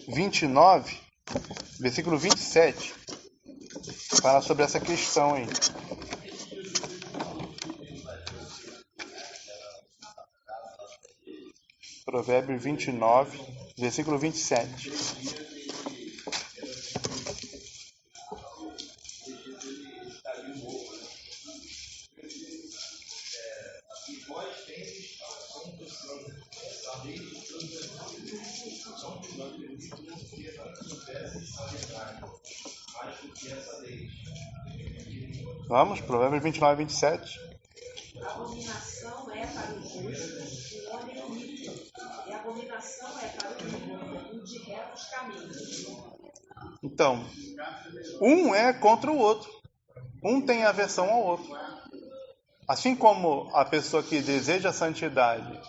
29, versículo 27, fala sobre essa questão aí. Provérbios 29, versículo 27. Vamos, Provérbios 29, 27. A abominação é para o justo o homem ímpio, e a abominação é para o ímpio o de retos caminhos. Então, um é contra o outro. Um tem aversão ao outro. Assim como a pessoa que deseja a santidade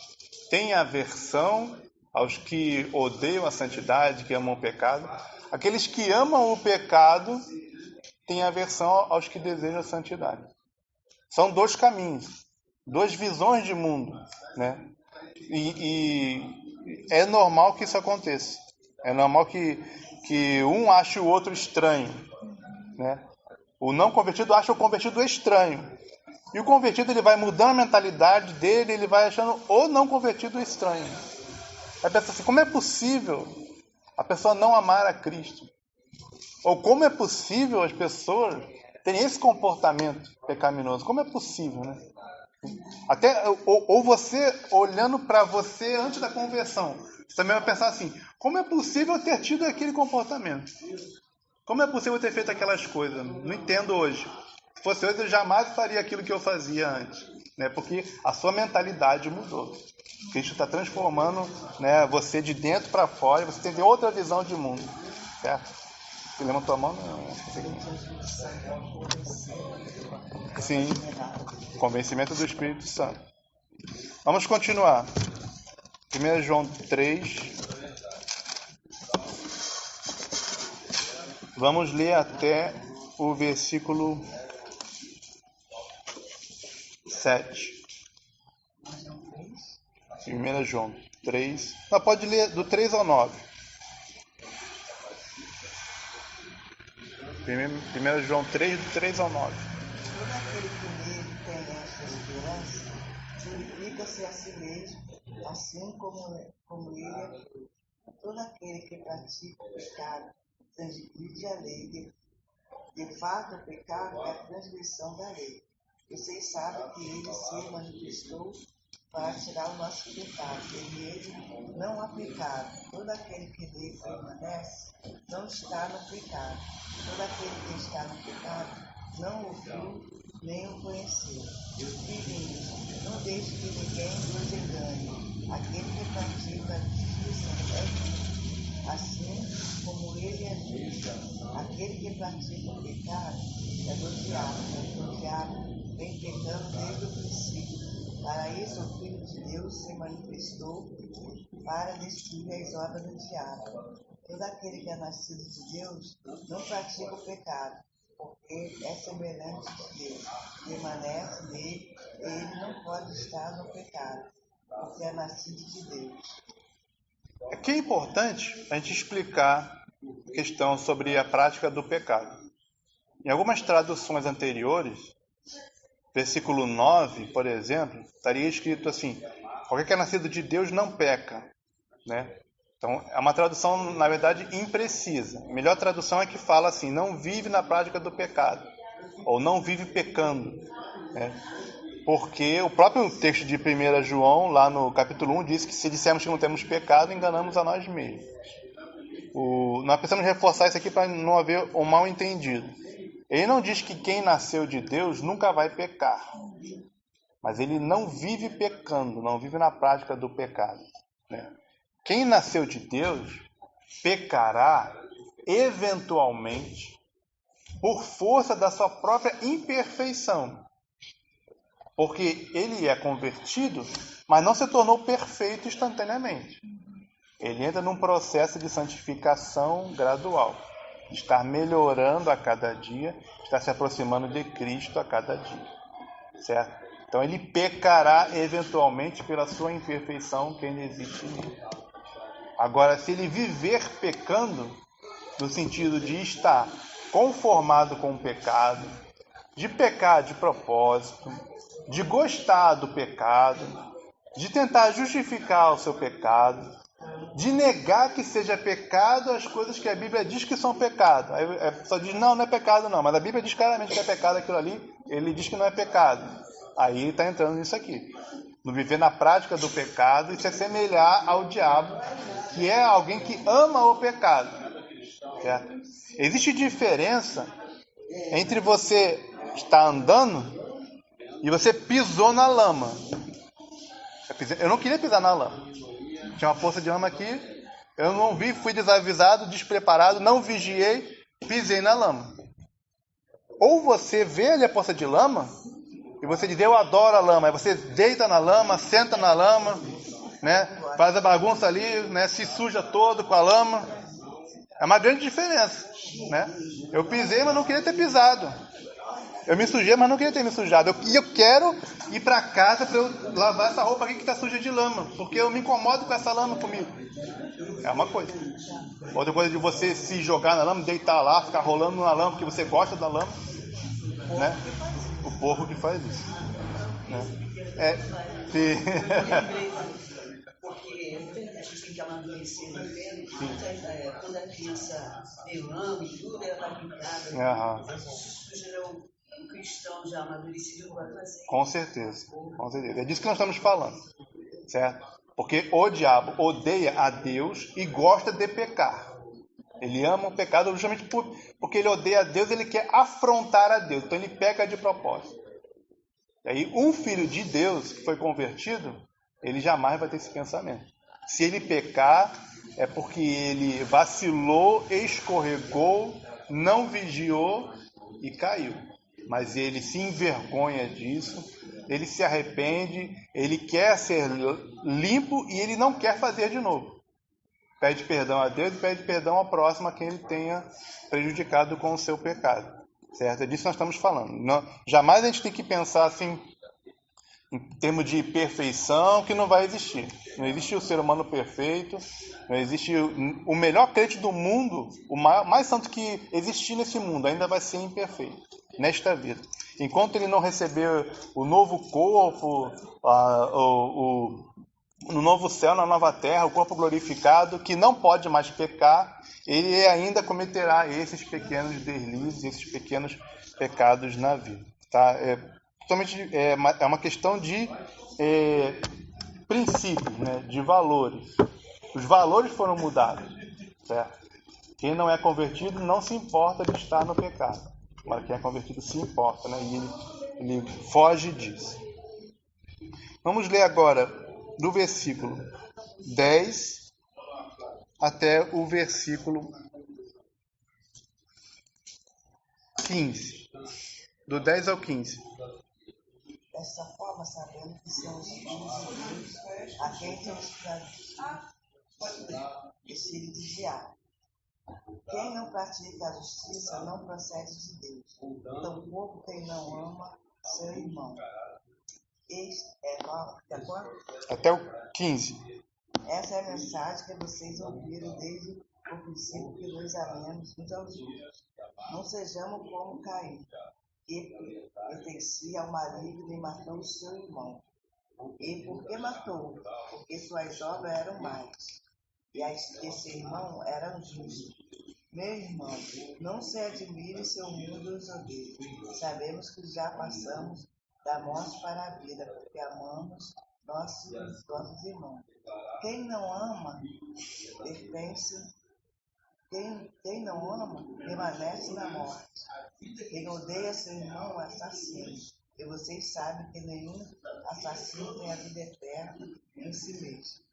tem aversão aos que odeiam a santidade, que amam o pecado, aqueles que amam o pecado têm aversão aos que desejam a santidade. São dois caminhos, duas visões de mundo, né? E é normal que isso aconteça. É normal que um ache o outro estranho, né? O não convertido acha o convertido estranho. E o convertido, ele vai mudando a mentalidade dele, ele vai achando o não convertido estranho. Aí pensa assim, como é possível a pessoa não amar a Cristo? Ou como é possível as pessoas terem esse comportamento pecaminoso? Como é possível, né? Até, ou você, olhando para você antes da conversão, você também vai pensar assim, como é possível ter tido aquele comportamento? Como é possível ter feito aquelas coisas? Não entendo hoje. Se fosse hoje, eu jamais faria aquilo que eu fazia antes, né? Porque a sua mentalidade mudou. Cristo está transformando, né, você de dentro para fora, e você tem outra visão de mundo, certo? Você levantou a mão? Não. Sim, convencimento do Espírito Santo. Vamos continuar. 1 João 3. Vamos ler até o versículo 7. 1 João 3. Não, pode ler do 3 ao 9. 1 João 3, do 3 ao 9. Todo aquele que nele tem esta esperança, purifica-se a si mesmo, assim como ele é puro. Todo aquele que pratica o pecado, transgride a lei. De fato, o pecado é a transgressão da lei. Vocês sabem que ele se manifestou para tirar o nosso pecado, e nele não há pecado. Todo aquele que nele permanece não está no pecado. Todo aquele que está no pecado não o viu nem o conheceu. Filhinhos, não deixe que ninguém vos engane. Aquele que pratica a justiça é justo, assim como ele é justo. Aquele que pratica o pecado é do diabo, porque o diabo vem pecando desde o princípio. Para isso o Filho de Deus se manifestou para destruir as obras do diabo. Todo aquele que é nascido de Deus não pratica o pecado, porque é semelhante de Deus. Permanece nele, e ele não pode estar no pecado, porque é nascido de Deus. Aqui é importante a gente explicar a questão sobre a prática do pecado. Em algumas traduções anteriores, versículo 9, por exemplo, estaria escrito assim, qualquer que é nascido de Deus não peca, né? Então, é uma tradução, na verdade, imprecisa. A melhor tradução é que fala assim, não vive na prática do pecado, ou não vive pecando, né? Porque o próprio texto de 1 João, lá no capítulo 1, diz que se dissermos que não temos pecado, enganamos a nós mesmos. Nós precisamos reforçar isso aqui para não haver um mal entendido. Ele não diz que quem nasceu de Deus nunca vai pecar, mas ele não vive pecando, não vive na prática do pecado, né? Quem nasceu de Deus pecará eventualmente por força da sua própria imperfeição, porque ele é convertido, mas não se tornou perfeito instantaneamente. Ele entra num processo de santificação gradual, de estar melhorando a cada dia, estar se aproximando de Cristo a cada dia, certo? Então ele pecará eventualmente pela sua imperfeição que ainda existe nele. Agora, se ele viver pecando, no sentido de estar conformado com o pecado, de pecar de propósito, de gostar do pecado, de tentar justificar o seu pecado, de negar que seja pecado as coisas que a Bíblia diz que são pecado. Aí a pessoa diz, não é pecado não, mas a Bíblia diz claramente que é pecado aquilo ali, ele diz que não é pecado. Aí ele está entrando nisso aqui. No viver na prática do pecado e se assemelhar ao diabo, que é alguém que ama o pecado. Certo? Existe diferença entre você estar andando e você pisou na lama. Eu não queria pisar na lama. Tinha uma poça de lama aqui, eu não vi, fui desavisado, despreparado, não vigiei, pisei na lama. Ou você vê ali a poça de lama e você diz, eu adoro a lama. Aí você deita na lama, senta na lama, né? Faz a bagunça ali, né? Se suja todo com a lama. É uma grande diferença, né? Eu pisei, mas não queria ter pisado. Eu me sujei, mas não queria ter me sujado. Eu quero ir para casa para eu lavar essa roupa aqui que está suja de lama, porque eu me incomodo com essa lama comigo. É uma coisa. Outra coisa de você se jogar na lama, deitar lá, ficar rolando na lama porque você gosta da lama. né? O porco que faz isso. Né? Porque a gente tem que amadurecer na fé. Quando a criança derrama e tudo, ela está brincada. Isso gerou um cristão já amadurecido vai fazer. Com certeza. É disso que nós estamos falando. Certo? Porque o diabo odeia a Deus e gosta de pecar. Ele ama o pecado justamente porque ele odeia a Deus, ele quer afrontar a Deus. Então ele peca de propósito. E aí um filho de Deus que foi convertido, ele jamais vai ter esse pensamento. Se ele pecar, é porque ele vacilou, escorregou, não vigiou e caiu. Mas ele se envergonha disso, ele se arrepende, ele quer ser limpo e ele não quer fazer de novo. Pede perdão a Deus e pede perdão ao próximo a quem ele tenha prejudicado com o seu pecado. Certo? É disso que nós estamos falando. Jamais a gente tem que pensar assim, em termos de perfeição, que não vai existir. Não existe o ser humano perfeito, não existe o melhor crente do mundo, o mais santo que existir nesse mundo, ainda vai ser imperfeito, nesta vida. Enquanto ele não receber o novo corpo, no novo céu, na nova terra, o corpo glorificado, que não pode mais pecar, ele ainda cometerá esses pequenos deslizes, esses pequenos pecados na vida. Tá? É uma questão de princípios, né? De valores. Os valores foram mudados. Certo? Quem não é convertido não se importa de estar no pecado. Agora, quem é convertido se importa, né? E ele foge disso. Vamos ler agora do versículo 10 até o versículo 15. Do 10 ao 15. Dessa forma, sabendo que são os filhos de Deus, a quem tem espírito de diabo. Quem não pratica a justiça não procede de Deus, tampouco quem não ama seu irmão. Até o 15. Essa é a mensagem que vocês ouviram desde o princípio, que nos amemos uns aos outros. Não sejamos como Caim, que pertencia ao maligno e matou o seu irmão. E por que matou? Porque suas obras eram más, e esse irmão era justo. Meu irmão, não se admire se o mundo os odeia. Sabemos que já passamos da morte para a vida, porque amamos nossos irmãos. Quem não ama permanece na morte. Quem odeia seu irmão é assassino. E vocês sabem que nenhum assassino tem a vida eterna em si mesmo.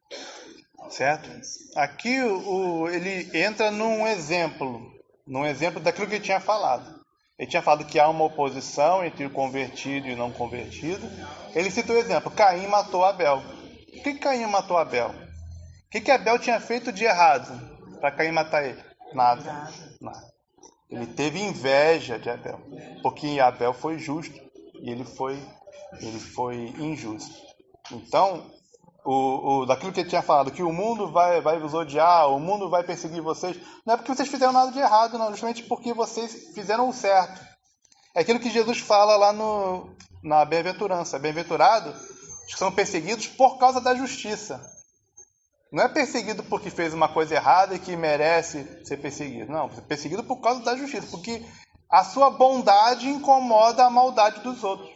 Certo? Aqui ele entra num exemplo daquilo que ele tinha falado. Ele tinha falado que há uma oposição entre o convertido e o não convertido. Ele cita o exemplo: Caim matou Abel. Por que Caim matou Abel? O que Abel tinha feito de errado para Caim matar ele? Nada. Ele teve inveja de Abel, porque Abel foi justo e ele foi injusto. Então, daquilo que ele tinha falado, que o mundo vai vos odiar, o mundo vai perseguir vocês, não é porque vocês fizeram nada de errado, não, justamente porque vocês fizeram o certo. É aquilo que Jesus fala lá na bem-aventurança. Bem-aventurados os que são perseguidos por causa da justiça. Não é perseguido porque fez uma coisa errada e que merece ser perseguido. Não, é perseguido por causa da justiça, porque a sua bondade incomoda a maldade dos outros.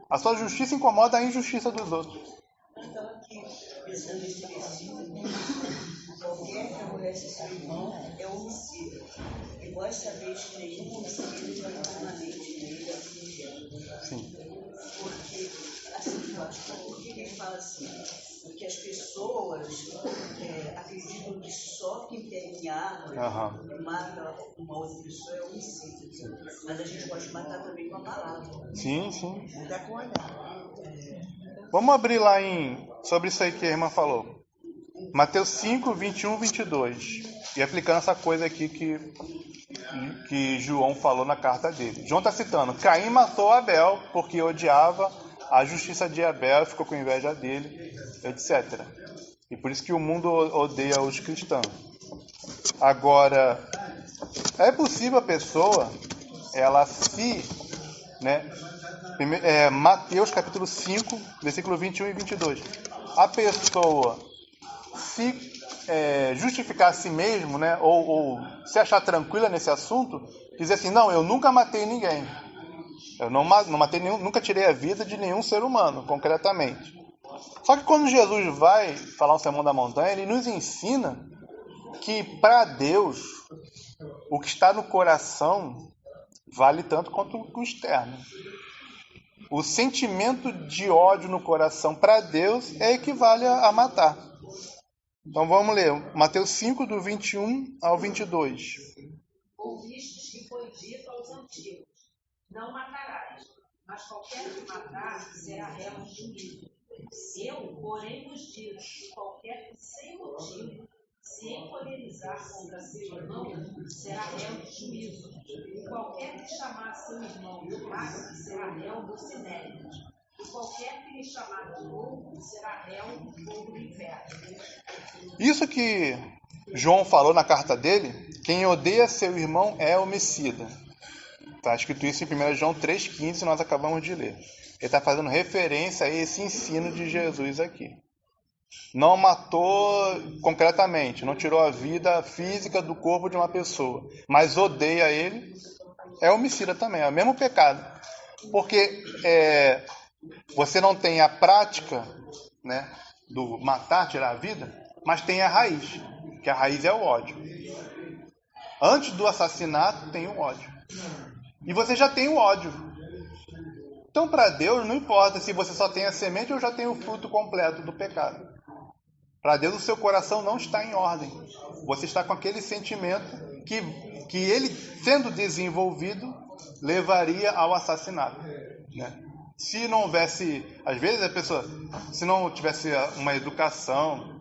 A sua justiça incomoda a injustiça dos outros. Então, aqui, pensando nesse versículo, qualquer que aborrece seu irmão é homicida. E vós sabeis que nenhum homicida vai permanente nele a fim. Sim. Porque, assim, por que ele fala assim? Porque as pessoas acreditam que só quem tem arma mata uma outra pessoa é homicida. Mas a gente pode matar também com a palavra. Sim, sim. Até com olhar. Vamos abrir lá sobre isso aí que a irmã falou. Mateus 5, 21, 22. E aplicando essa coisa aqui que João falou na carta dele. João está citando: Caim matou Abel porque odiava a justiça de Abel e ficou com inveja dele, etc. E por isso que o mundo odeia os cristãos. Agora, é possível a pessoa ela se né? Mateus capítulo 5, versículo 21 e 22. A pessoa se justificar a si mesmo, né? ou se achar tranquila nesse assunto, dizer assim, não, eu nunca matei ninguém. Eu não matei nunca tirei a vida de nenhum ser humano, concretamente. Só que quando Jesus vai falar o Sermão da Montanha, ele nos ensina que para Deus, o que está no coração vale tanto quanto o externo. O sentimento de ódio no coração para Deus equivale a matar. Então vamos ler, Mateus 5, do 21 ao 22. Ouvistes que foi dito aos antigos, não matarás, mas qualquer que matar será réu de juízo. Eu, porém, vos digo que qualquer que sem motivo se encolerizar contra seu irmão será réu de juízo. E qualquer que chamar seu irmão de raça será réu do sinédrio. E qualquer que lhe chamar de louco será réu do fogo do inferno. Isso que João falou na carta dele, quem odeia seu irmão é homicida. Está escrito isso em 1 João 3,15, nós acabamos de ler. Ele está fazendo referência a esse ensino de Jesus aqui. Não matou concretamente, não tirou a vida física do corpo de uma pessoa, mas odeia ele, é homicida também, é o mesmo pecado. Porque você não tem a prática, né, do matar, tirar a vida, mas tem a raiz, que a raiz é o ódio. Antes do assassinato tem o ódio. E você já tem o ódio. Então, para Deus, não importa se você só tem a semente ou já tem o fruto completo do pecado. Para Deus, o seu coração não está em ordem. Você está com aquele sentimento que ele, sendo desenvolvido, levaria ao assassinato. Né? Se não houvesse, às vezes a pessoa, se não tivesse uma educação,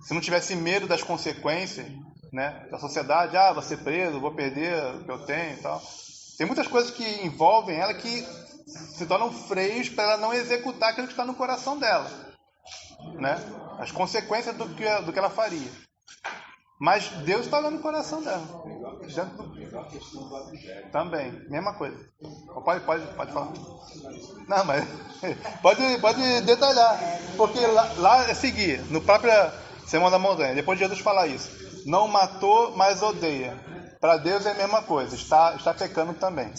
se não tivesse medo das consequências, né, da sociedade, vou ser preso, vou perder o que eu tenho e tal. Tem muitas coisas que envolvem ela que se tornam freios para ela não executar aquilo que está no coração dela, né? As consequências do que ela faria. Mas Deus está olhando no coração dela. Também, mesma coisa. Pode falar. Não, mas pode detalhar. Porque lá é seguir, no próprio Sermão da Montanha, depois de Jesus falar isso. Não matou, mas odeia. Para Deus é a mesma coisa, está pecando também.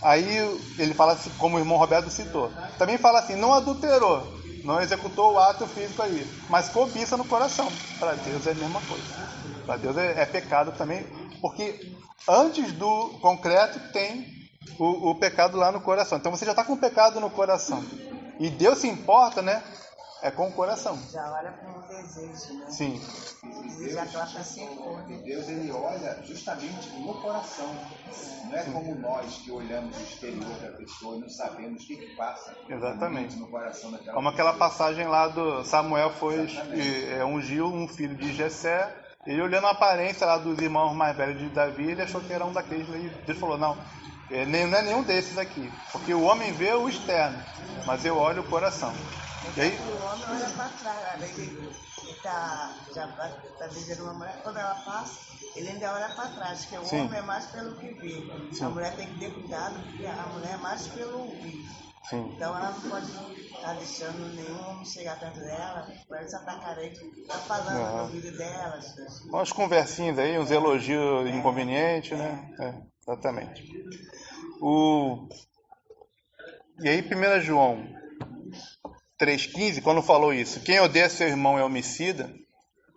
Aí ele fala assim, como o irmão Roberto citou. Também fala assim, não adulterou, não executou o ato físico aí, mas cobiça no coração. Para Deus é a mesma coisa. Para Deus é pecado também, porque antes do concreto tem o pecado lá no coração. Então você já está com o pecado no coração. E Deus se importa, né? É com o coração. Já olha com o desejo, né? Sim. Já trata assim. Deus, ele olha justamente no coração. Não é como nós que olhamos o exterior da pessoa e não sabemos o que passa. Exatamente. No coração daquela como aquela passagem lá do Samuel ungiu um filho de Jessé. Ele olhando a aparência lá dos irmãos mais velhos de Davi, ele achou que era um daqueles. E Deus falou, não é nenhum desses aqui. Porque o homem vê o externo, mas eu olho o coração. E aí? O homem olha para trás, ele está dizendo uma mulher, quando ela passa, ele ainda olha para trás, que o Sim. homem é mais pelo que vê. Sim. A mulher tem que ter cuidado, porque a mulher é mais pelo ouvir. Sim. Então ela não pode estar deixando nenhum homem chegar perto dela, parece estar carente, está falando no ouvido dela. Umas conversinhas aí, uns elogios inconvenientes, né? Exatamente. E aí, 1 João 3,15, quando falou isso, quem odeia seu irmão é homicida,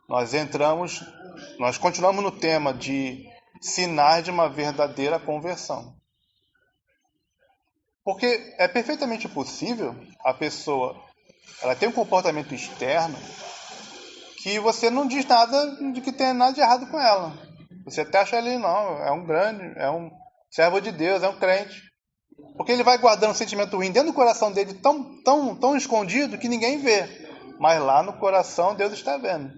nós continuamos no tema de sinais de uma verdadeira conversão. Porque é perfeitamente possível a pessoa, ela tem um comportamento externo que você não diz nada de que tem nada de errado com ela. Você até acha ele, não, é um servo de Deus, é um crente. Porque ele vai guardando um sentimento ruim dentro do coração dele tão escondido que ninguém vê. Mas lá no coração Deus está vendo.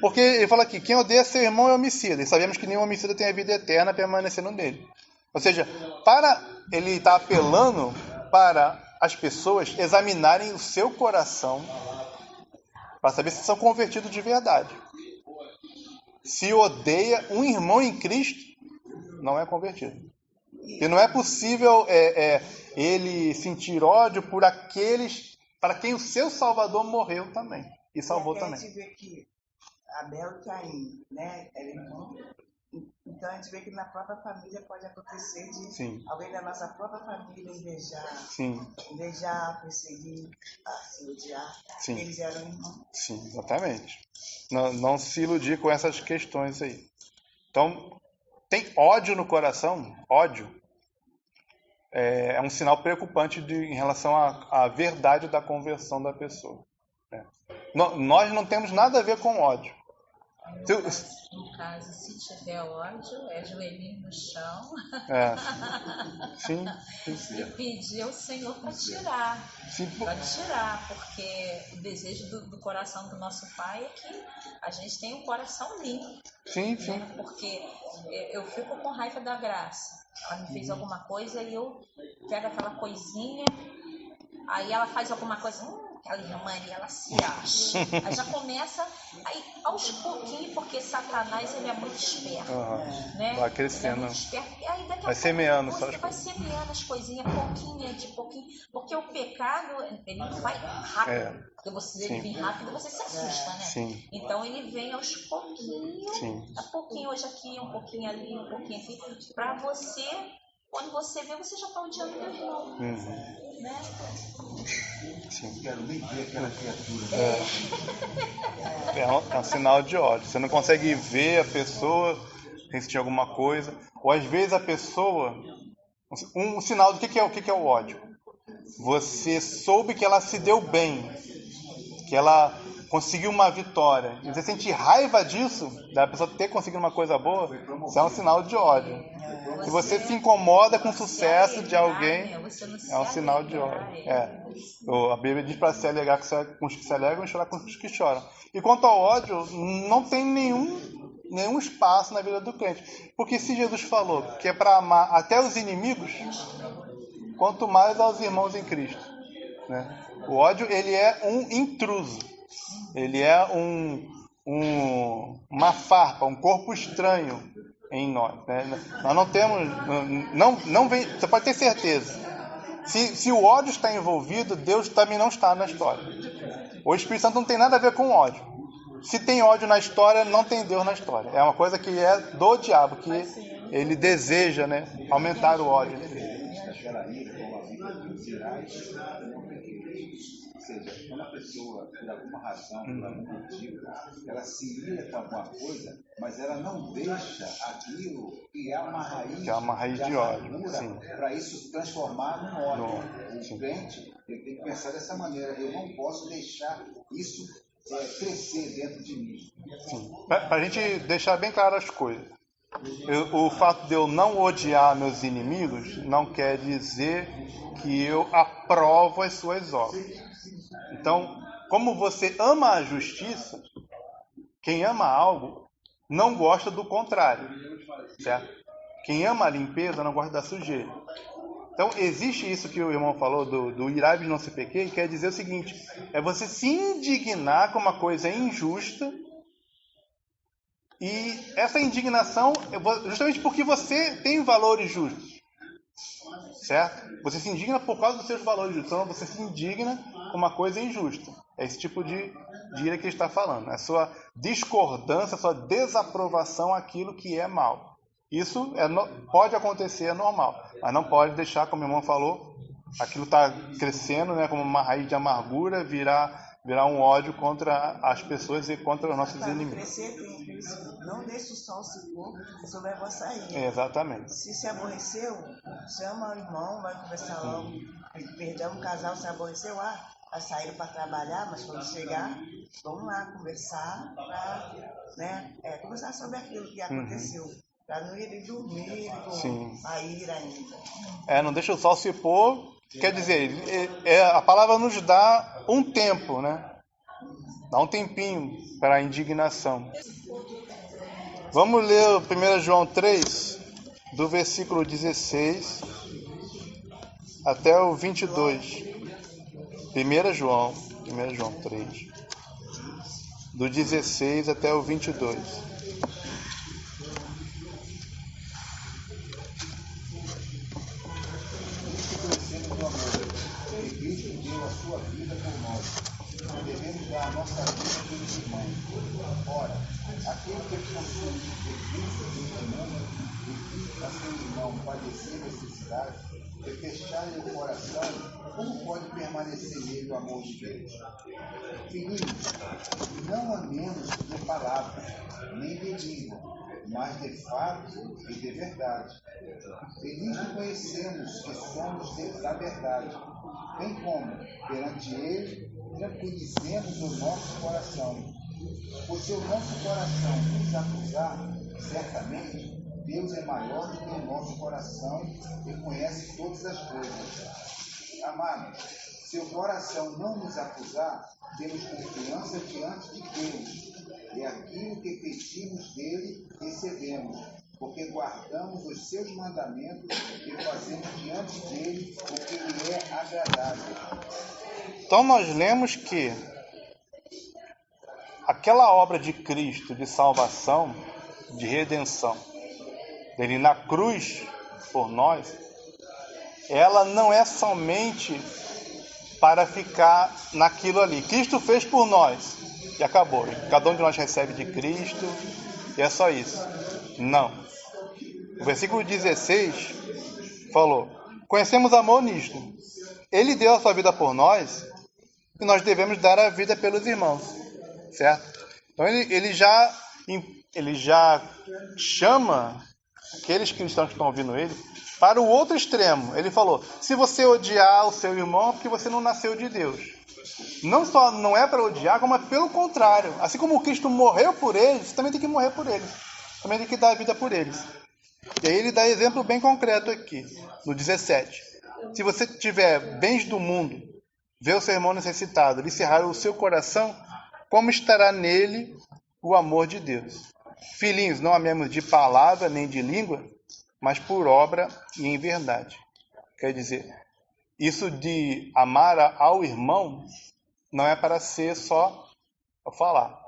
Porque ele fala aqui, quem odeia seu irmão é homicida. E sabemos que nenhum homicida tem a vida eterna permanecendo nele. Ou seja, ele está apelando para as pessoas examinarem o seu coração para saber se são convertidos de verdade. Se odeia um irmão em Cristo, não é convertido. E não é possível ele sentir ódio por aqueles para quem o seu Salvador morreu também. E salvou também. A gente vê que Abel e Caim, né, era irmão. Então a gente vê que na própria família pode acontecer de alguém da nossa própria família invejar, perseguir, se odiar. Eles eram irmãos. Sim, exatamente. Não se iludir com essas questões aí. Então, tem ódio no coração, ódio. É um sinal preocupante em relação à verdade da conversão da pessoa. Nós não temos nada a ver com ódio. No caso, se tiver ódio, é joelhinho no chão. Sim. E pedir ao Senhor para tirar. Para tirar, porque o desejo do coração do nosso Pai é que a gente tenha um coração limpo. Sim. Né? Porque eu fico com raiva da Graça. Ela me fez alguma coisa e eu pego aquela coisinha, aí ela faz alguma coisa, aquela irmã ali, ela se acha. Aí já começa, aí aos pouquinhos, porque Satanás ele é muito esperto. Né? Vai crescendo. Ele é muito esperto. E aí daqui a vai semeando. Você vai semeando as coisinhas, pouquinho de pouquinho. Porque o pecado, ele vai rápido. Porque ele vem rápido, você se assusta, né? Sim. Então ele vem aos pouquinhos, a pouquinho hoje aqui, um pouquinho ali, um pouquinho aqui, para você, quando você vê, você já está odiando o teu irmão. Né? Sim. Quero nem ver aquela criatura. É um sinal de ódio. Você não consegue ver a pessoa sentir alguma coisa. Ou às vezes a pessoa... Um sinal do que é o ódio. Você soube que ela se deu bem, que ela conseguiu uma vitória, e você sente raiva disso, da pessoa ter conseguido uma coisa boa, isso é um sinal de ódio. Se você se incomoda com o sucesso de alguém, é um sinal de ódio. A Bíblia diz para se alegrar com os que se alegram e chorar com os que choram. E quanto ao ódio, não tem nenhum espaço na vida do crente. Porque se Jesus falou que é para amar até os inimigos, quanto mais aos irmãos em Cristo. Né? O ódio, ele é um intruso. Ele é uma farpa, um corpo estranho em nós. Né? Nós não temos... Não vem, você pode ter certeza. Se o ódio está envolvido, Deus também não está na história. O Espírito Santo não tem nada a ver com ódio. Se tem ódio na história, não tem Deus na história. É uma coisa que é do diabo, que ele deseja, né, aumentar o ódio. Aquela ira, como a vida dos irais, ou seja, quando a pessoa, por alguma razão, por algum motivo, ela se ira com alguma coisa, mas ela não deixa aquilo criar uma raiz, de ódio, para isso transformar num ódio. O crente, ele tem que pensar dessa maneira: eu não posso deixar isso crescer dentro de mim. Para a gente deixar bem claro as coisas. O fato de eu não odiar meus inimigos não quer dizer que eu aprovo as suas obras. Então, como você ama a justiça, quem ama algo não gosta do contrário, certo? Quem ama a limpeza não gosta da sujeira. Então, existe isso que o irmão falou do irai não se pequei, quer dizer o seguinte: é você se indignar com uma coisa injusta. E essa indignação é justamente porque você tem valores justos, certo? Você se indigna por causa dos seus valores justos, então você se indigna com uma coisa injusta. É esse tipo de ira que ele está falando, a sua discordância, a sua desaprovação àquilo que é mal. Isso pode acontecer, é normal, mas não pode deixar, como o irmão falou, aquilo está crescendo, né, como uma raiz de amargura, virar um ódio contra as pessoas e contra os nossos inimigos. Não deixe o sol se pôr, isso leva a sair. Exatamente. Se aborreceu, chama o irmão, vai conversar logo. Perdão, um casal se aborreceu, saíram para trabalhar, mas quando chegar, vamos lá conversar, conversar sobre aquilo que aconteceu. Para não ir dormir com a ira ainda. Não deixa o sol se pôr. Quer dizer, a palavra nos dá um tempo, né? Dá um tempinho para a indignação. Vamos ler 1 João 3, do versículo 16 até o 22. 1 João 3, do 16 até o 22. da nossa vida pelos irmãos. Ora, aquele que possui recursos deste mundo e vive a seu irmão padecer necessidade e fechar-lhe o coração, como pode permanecer nele o amor de Deus? Filhinhos, não amemos de palavras, nem de língua, mas de fato e de verdade. E nisto conhecemos que somos da verdade, bem como, perante Ele, tranquilizemos o nosso coração. Pois se o nosso coração nos acusar, certamente, Deus é maior do que o nosso coração e conhece todas as coisas. Amados, se o coração não nos acusar, temos confiança diante de Deus. E aquilo que pedimos dele, recebemos, porque guardamos os seus mandamentos e fazemos diante dele o que lhe é agradável. Então nós lemos que aquela obra de Cristo de salvação, de redenção, dele na cruz por nós, ela não é somente para ficar naquilo ali. Cristo fez por nós e acabou. Cada um de nós recebe de Cristo e é só isso. Não. O versículo 16 falou: conhecemos amor nisto. Ele deu a sua vida por nós e nós devemos dar a vida pelos irmãos. Certo? Então ele já chama aqueles cristãos que estão ouvindo ele para o outro extremo. Ele falou: se você odiar o seu irmão, é porque você não nasceu de Deus. Não só não é para odiar, como é pelo contrário. Assim como Cristo morreu por eles, você também tem que morrer por eles. Também tem que dar a vida por eles. E aí ele dá exemplo bem concreto aqui, no 17. Se você tiver bens do mundo, ver o seu irmão necessitado, lhe cerrar o seu coração, como estará nele o amor de Deus? Filhinhos, não amemos de palavra nem de língua, mas por obra e em verdade. Quer dizer, isso de amar ao irmão não é para ser só para falar.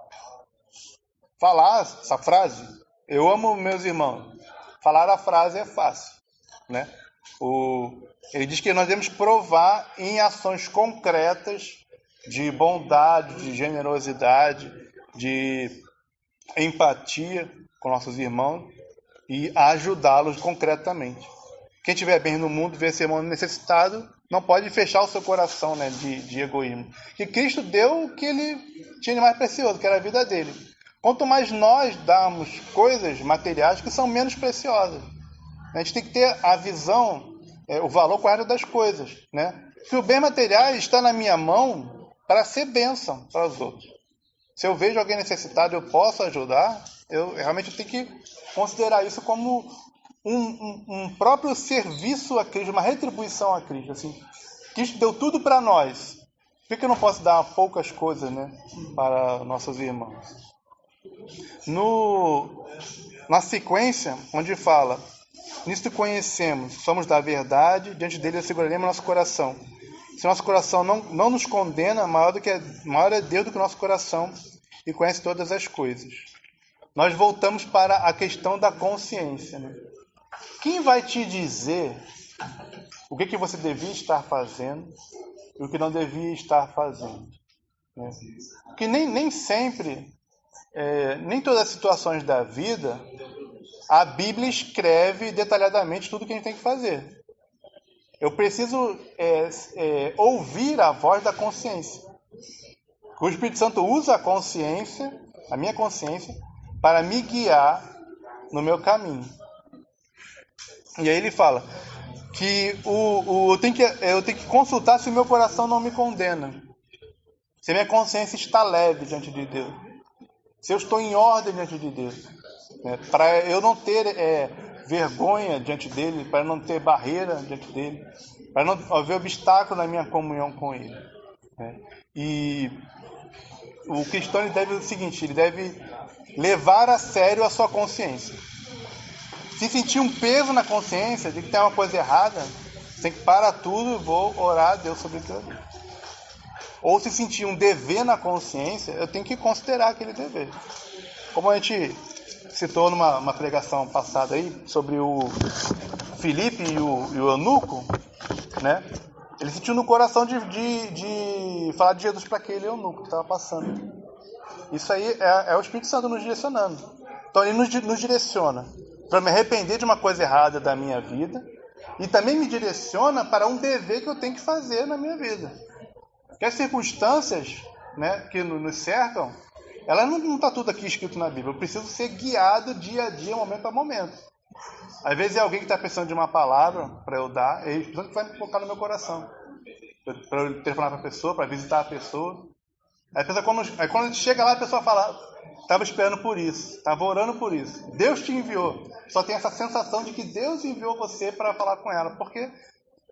Falar essa frase, eu amo meus irmãos. Falar a frase é fácil, né? Ele diz que nós devemos provar em ações concretas de bondade, de generosidade, de empatia com nossos irmãos e ajudá-los concretamente. Quem tiver bem no mundo, ver esse irmão necessitado, não pode fechar o seu coração, né, de egoísmo. E Cristo deu o que ele tinha de mais precioso, que era a vida dele. Quanto mais nós damos coisas materiais que são menos preciosas. A gente tem que ter a visão, o valor correto das coisas, né? Que o bem material está na minha mão para ser bênção para os outros. Se eu vejo alguém necessitado, eu posso ajudar, eu realmente tenho que considerar isso como um próprio serviço a Cristo, uma retribuição a Cristo. Assim, Cristo deu tudo para nós. Por que eu não posso dar poucas coisas, né, para nossos irmãos? Na sequência, onde fala: nisto conhecemos, somos da verdade, diante dele asseguraremos nosso coração. Se nosso coração não nos condena, maior é Deus do que o nosso coração e conhece todas as coisas. Nós voltamos para a questão da consciência, né? Quem vai te dizer o que você devia estar fazendo e o que não devia estar fazendo? Né? Porque nem sempre, nem todas as situações da vida, a Bíblia escreve detalhadamente tudo o que a gente tem que fazer. Eu preciso ouvir a voz da consciência. O Espírito Santo usa a consciência, a minha consciência, para me guiar no meu caminho. E aí ele fala que eu tenho que consultar se o meu coração não me condena. Se a minha consciência está leve diante de Deus. Se eu estou em ordem diante de Deus. Né? Para eu não ter vergonha diante dele, para não ter barreira diante dele, para não haver obstáculo na minha comunhão com ele. Né? E o cristão ele deve o seguinte: ele deve levar a sério a sua consciência. Se sentir um peso na consciência de que tem uma coisa errada, você tem que parar tudo e vou orar a Deus sobre aquilo ali. Ou se sentir um dever na consciência, eu tenho que considerar aquele dever. Como a gente citou numa pregação passada aí, sobre o Filipe e o eunuco, né? Ele sentiu no coração de falar de Jesus para aquele eunuco que estava passando. Isso aí é o Espírito Santo nos direcionando. Então ele nos direciona para me arrepender de uma coisa errada da minha vida e também me direciona para um dever que eu tenho que fazer na minha vida. Porque as circunstâncias, né, que nos cercam, ela não está tudo aqui escrito na Bíblia. Eu preciso ser guiado dia a dia, momento a momento. Às vezes é alguém que está precisando de uma palavra para eu dar, e que vai me colocar no meu coração. Para eu telefonar para a pessoa, para visitar a pessoa. Aí quando a gente chega lá, a pessoa fala, estava esperando por isso, estava orando por isso. Deus te enviou. Só tem essa sensação de que Deus enviou você para falar com ela. Porque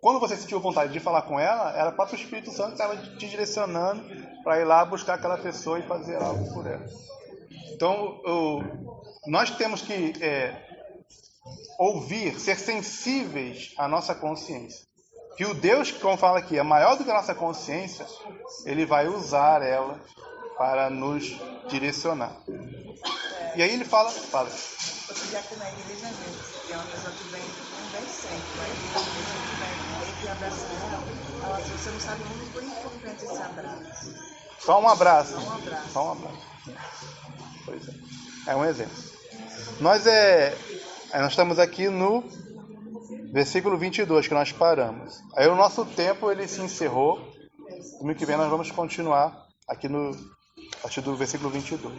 quando você sentiu vontade de falar com ela, era o próprio Espírito Santo que estava te direcionando para ir lá buscar aquela pessoa e fazer algo por ela. Então, nós temos que ouvir, ser sensíveis à nossa consciência. Que o Deus, como fala aqui, é maior do que a nossa consciência, ele vai usar ela para nos direcionar. E aí ele fala... Você já que na igreja mesmo, que é uma pessoa que vem sempre, vai vir que abraça ela, você não sabe muito por importante esse abraço. Só um abraço. Só um abraço. Pois é. É um exemplo. Nós estamos aqui no versículo 22, que nós paramos. Aí o nosso tempo ele se encerrou. Domingo que vem nós vamos continuar aqui a partir do versículo 22.